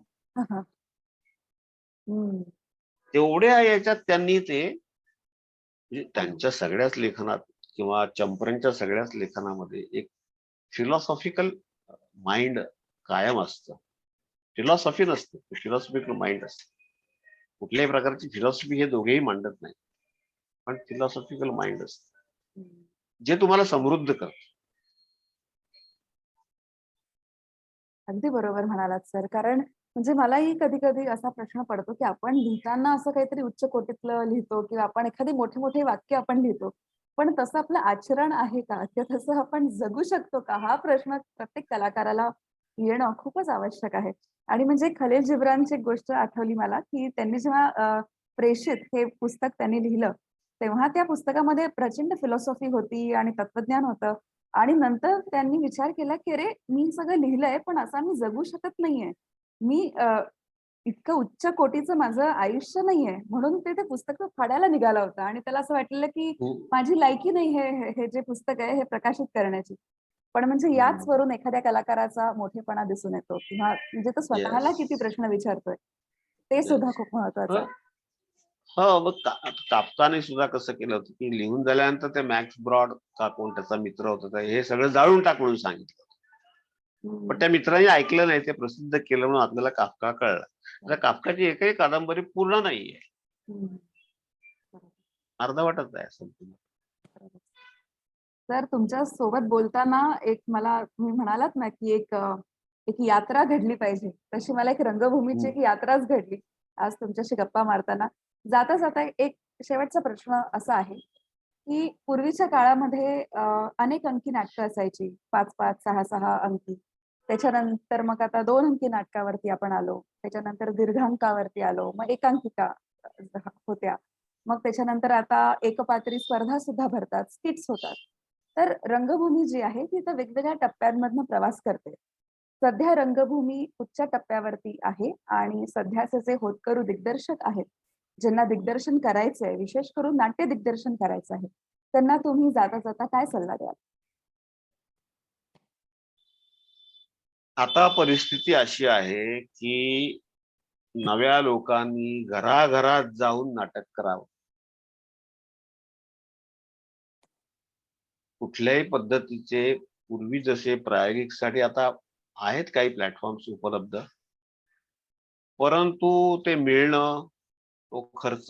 तेवढ्या याच्यात त्यांनी ते, म्हणजे त्यांच्या सगळ्याच लेखनात किंवा चंपरणच्या सगळ्याच लेखनामध्ये एक फिलॉसॉफिकल माइंड कायम असतं. फिलॉसॉफी नसते, फिलॉसॉफिकल माइंड असतं. कुठल्याही प्रकारची फिलॉसॉफी हे दोघेही मांडत नाही, पण फिलॉसॉफिकल माइंड असतं जे तुम्हाला समृद्ध करतं. अगदी बरोबर म्हणालात सर. कारण म्हणजे मलाही कधी-कधी असा प्रश्न पडतो, की आपण लिहिताना असं काहीतरी उच्च कोटीतलं लिहितो किंवा आपण एखादी मोठी-मोठी वाक्य आपण लिहितो. पण तसं आपलं आचरण आहे का? किंवा तसं आपण जगू शकतो का? हा प्रश्न प्रत्येक कलाकाराला येणं खूपच आवश्यक आहे. आणि म्हणजे खलील जिब्रानची एक गोष्ट आठवली मला, की त्यांनी जेव्हा प्रेषित हे पुस्तक त्यांनी लिहिलं, तेव्हा त्या पुस्तकामध्ये प्रचंड फिलॉसॉफी होती आणि तत्वज्ञान होतं. आणि नंतर त्यांनी विचार केला, की अरे मी सगळं लिहिलंय, पण असं मी जगू शकत नाहीये. मी इतकं उच्च कोटीचं माझं आयुष्य नाहीये. म्हणून ते पुस्तक फाडायला निघाला होता आणि त्याला असं वाटलेलं, की माझी लायकी नाही हे हे हे जे पुस्तक आहे हे प्रकाशित करण्याची. पण म्हणजे याच वरून एखाद्या कलाकाराचा मोठेपणा दिसून येतो किंवा म्हणजे तो स्वतःला किती प्रश्न विचारतोय, ते सुद्धा खूप महत्वाचं आहे. हो, मग काफ्काने सुद्धा कसं केलं होतं, की लिहून झाल्यानंतर ते मॅक्स ब्रॉड का कोण त्याचा मित्र होता, हे सगळं जाळून टाक म्हणून सांगितलं. पण त्या मित्राने ऐकलं नाही, ते प्रसिद्ध केलं म्हणून आपल्याला काफ्का कळला. आता काफ्काची एकही कादंबरी पूर्ण नाहीये, अर्धवटच आहे संपूर्ण. तर तुमच्या सोबत बोलताना एक मला तुम्ही म्हणालात ना, की एक यात्रा घडली पाहिजे. तशी मला एक रंगभूमीची एक यात्राच घडली आज तुमच्याशी गप्पा मारताना. जाता-जाता एक शेवटचा प्रश्न असा आहे, की पूर्वीच्या काळामध्ये अनेक अंकी नाटकं असायची. 5-5, 6-6 अंकी. त्याच्यानंतर मग आता 2 अंकी नाटकावरती आपण आलो. त्याच्यानंतर दीर्घांकावरती आलो. मग एकांकिका होत्या. मग त्याच्यानंतर आता एकपात्री स्पर्धा सुद्धा भरतात, स्किट्स होतात. तर रंगभूमी जी आहे ती तर वेगवेगळ्या टप्प्यांमधनं प्रवास करते. सध्या रंगभूमी उच्च टप्प्यावरती आहे आणि सध्याचे जे होतकरू दिग्दर्शक आहेत, ज्यांना दिग्दर्शन करायचंय, विशेष करून नाट्य दिग्दर्शन करायचं आहे, त्यांना तुम्ही जाता-जाता काय सल्ला द्याल? आता परिस्थिती अशी आहे, की नव्या लोकांनी घराघरात जाऊन नाटक करावं. कुठल्याही पद्धतीचे पूर्वी जसे प्रायोगिकसाठी आता आहेत काही प्लॅटफॉर्म्स उपलब्ध, परंतु ते मिळणं, तो खर्च,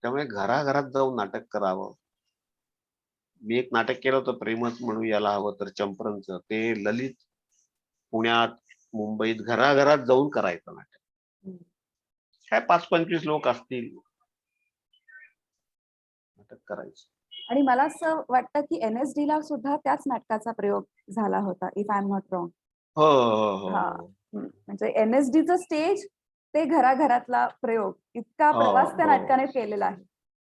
त्यामुळे घराघरात जाऊन नाटक करावं. मी एक नाटक केलं होतं, प्रेमच म्हणू याला हवं तर, चंपरणचं. ते ललित पुण्यात, मुंबईत घराघरात जाऊन करायचं नाटक. काय 5-25 लोक असतील, नाटक करायचं. आणि मला असं वाटतं, की NSD ला सुद्धा त्याच नाटकाचा प्रयोग झाला होता, if I am not wrong. हो, हो, हो, हां. हो. म्हणजे NSDचं स्टेज, ते घराघरातला प्रयोग, इतका हो, प्रवास त्या हो. नाटकाने केलेला आहे.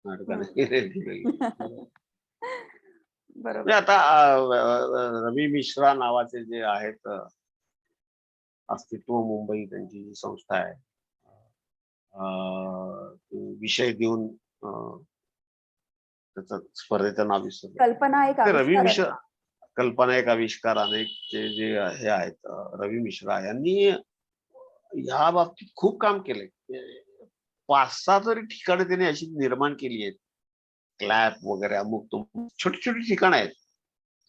नाटकाने केलेली. बरोबर. आता रवी मिश्रा नावाचे जे आहेत अस्तित्व मुंबई त्यांची जी संस्था आहे, विषय देऊन त्याचं स्पर्धेचं नाव विसरलो. कल्पना एक ते रवी आविष्कार आहे. मिश्रा, कल्पना एक आविष्कार, अनेक जे हे आहेत रवी मिश्रा यांनी ह्या बाबतीत खूप काम केलंय. 5-6 तरी ठिकाणं त्यांनी अशी निर्माण केली आहेत, क्लॅप वगैरे अमुक तुम छोटी छोटी ठिकाणं आहेत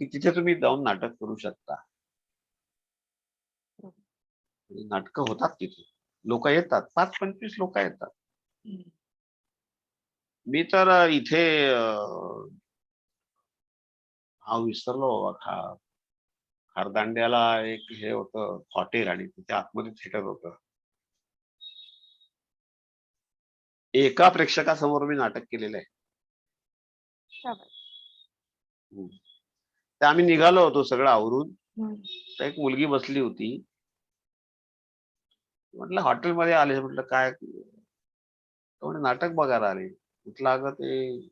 की तिथे तुम्ही जाऊन नाटक करू शकता. नाटकं होतात तिथे, लोक येतात, 5-25 लोक येतात. मी तर इथे हा विसरलो बाबा, खारदांड्याला एक हे होतं हॉटेल आणि तिथे आतमध्ये थिएटर होतं. एका प्रेक्षकासमोर मी नाटक केलेलं आहे. ते आम्ही निघालो होतो सगळं आवरून, तर एक मुलगी बसली होती. म्हटलं हॉटेलमध्ये आले, म्हटलं काय, नाटक बघायला आले. म्हटलं अगं ते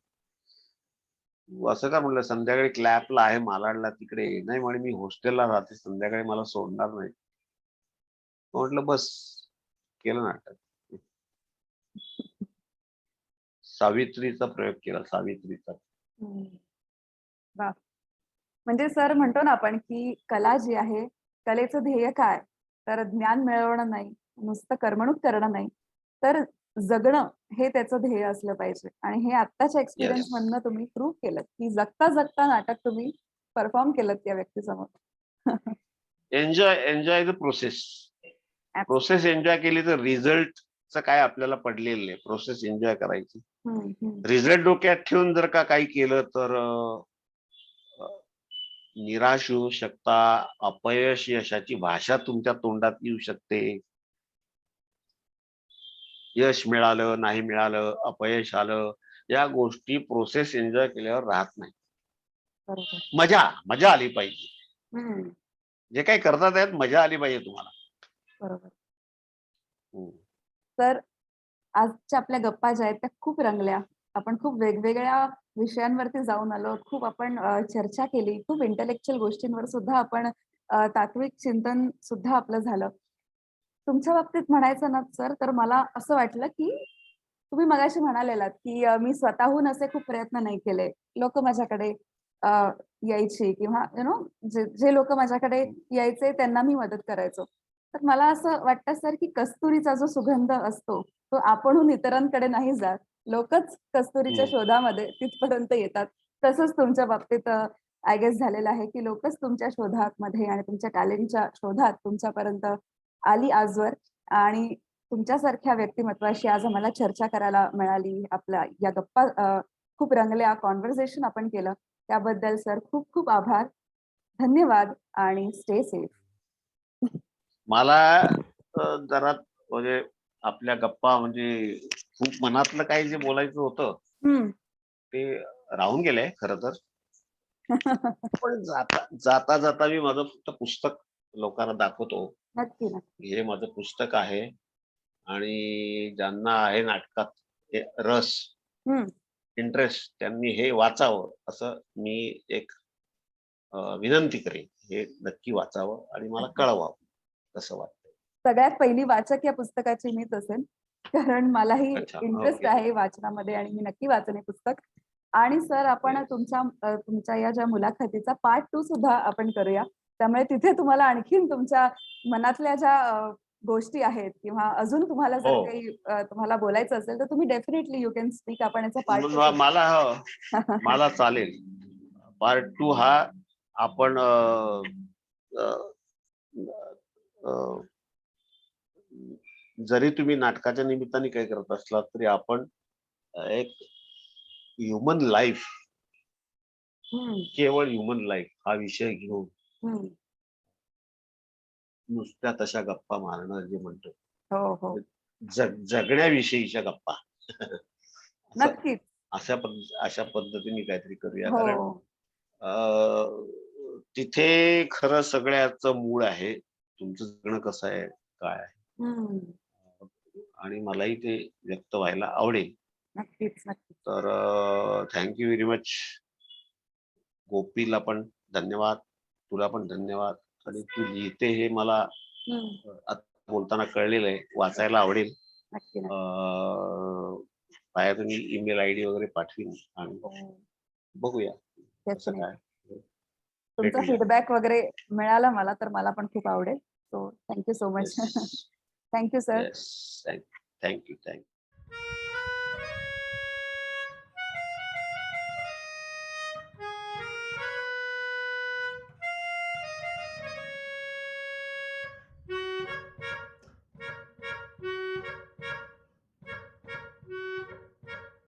असं का, म्हटलं संध्याकाळी क्लॅपला आहे मालाडला तिकडे. नाही म्हणे मी हॉस्टेलला राहते, संध्याकाळी मला सोडणार नाही. म्हटलं बस, केलं नाटक. सावित्रीचा प्रयोग केला, सावित्रीचा. म्हणजे सर म्हणतो ना आपण की कला जी आहे, कलेचं ध्येय काय, तर ज्ञान मिळवणं नाही, नुसतं करमणूक करणं नाही, तर जगणं हे त्याचं ध्येय असलं पाहिजे. आणि हे आत्ताच्या एक्सपिरियन्स मधनं तुम्ही प्रूव्ह केलं की जगता जगता नाटक तुम्ही परफॉर्म केलं त्या व्यक्तीसमोर. Enjoy the process. Process enjoy केली तर रिझल्टचं काय आपल्याला पडलेलं नाही. प्रोसेस एन्जॉय करायची. रिझल्ट डोक्यात ठेवून जर का काही केलं तर निराश होऊ शकता. अपयश, यशाची भाषा तुमच्या तोंडात येऊ शकते. यश मिळालं, नाही मिळालं, अपयश आलं, या गोष्टी प्रोसेस एन्जॉय केल्यावर राहत नाही. मजा आली पाहिजे. जे काही करतात त्यात मजा आली पाहिजे तुम्हाला. बरोबर. तर आजच्या आपल्या गप्पा ज्या आहेत त्या खूप रंगल्या. आपण खूप वेगवेगळ्या विषयांवरती जाऊन आलो. खूप आपण चर्चा केली. खूप इंटेलेक्च्युअल गोष्टींवर सुद्धा आपण तात्विक चिंतन सुद्धा आपलं झालं. तुमच्या बाबतीत म्हणायचं ना सर, तर मला असं वाटलं की तुम्ही मगाशी म्हणालेलात की मी स्वतःहून असे खूप प्रयत्न नाही केले. लोक माझ्याकडे यायची किंवा जे लोक माझ्याकडे यायचे त्यांना मी मदत करायचो. तर मला असं वाटतं सर की कस्तुरीचा जो सुगंध असतो तो आपणहून इतरांकडे नाही जात. लोकच कस्तुरीच्या शोधामध्ये तिथपर्यंत येतात. तसंच तुमच्या बाबतीत आय गेस झालेलं आहे की लोकच तुमच्या शोधामध्ये आणि तुमच्या टॅलेंटच्या शोधात तुमच्यापर्यंत आली आजवर. आणि तुमच्यासारख्या व्यक्तिमत्वाशी आज आम्हाला चर्चा करायला मिळाली. आपल्या या गप्पा खूप रंगल्या, कॉन्व्हर्सेशन आपण केलं त्याबद्दल सर खूप खूप आभार. धन्यवाद आणि स्टे सेफ. मला जरा म्हणजे आपल्या गप्पा म्हणजे खूप मनातलं काही जे बोलायचं होतं ते राहून गेलंय खरं तर. पण जाता जाता मी माझं फक्त पुस्तक लोकांना दाखवतो. नक्की नक्की. हे माझं पुस्तक आहे आणि ज्यांना आहे नाटकात रस, इंटरेस्ट, त्यांनी हे वाचावं असं मी एक विनंती करेन. हे नक्की वाचावं आणि मला कळवावं कसं वाटतं. सगळ्यात पहिली वाचक या पुस्तकाची मीच असेल, कारण मलाही इंटरेस्ट आहे वाचनामध्ये आणि मी नक्की वाचन हे पुस्तक. आणि सर आपण तुमच्या या ज्या मुलाखतीचा पार्ट 2 सुद्धा आपण करूया. त्यामुळे तिथे तुम्हाला आणखीन तुमच्या मनातल्या ज्या गोष्टी आहेत किंवा अजून तुम्हाला जर काही तुम्हाला बोलायचं असेल तर तुम्ही डेफिनेटली यू कॅन स्पीक. आपण याचा पार्ट 2 मला चालेल. पार्ट 2 हा आपण जरी तुम्ही नाटकाच्या निमित्ताने काही करत असलात तरी आपण एक ह्युमन लाईफ, केवळ ह्युमन लाईफ हा विषय घेऊन नुसत्या तशा गप्पा मारणं जे म्हणतो, जगण्याविषयीच्या गप्पा नक्कीच अशा पद्धतीने काहीतरी करूया. कारण तिथे खरं सगळ्याचं मूळ आहे तुमचं जगणं कसं आहे, काय आहे. आणि मलाही ते व्यक्त व्हायला आवडेल. नक्कीच नक्कीच. तर थँक्यू व्हेरी मच. गोपीला पण धन्यवाद, तुला पण धन्यवाद. आणि तू लिहिते हे मला आता बोलताना कळलेलं आहे. वाचायला आवडेल. नक्की नक्की. पाया तुम्ही ईमेल आयडी वगैरे पाठवीन आणि बघूया कसं Definitely. काय. तुमचा भेटूया. फीडबॅक वगैरे मिळाला मला तर मला पण खूप आवडेल. So thank you so much. Yes. Thank you sir. Yes. Thank you.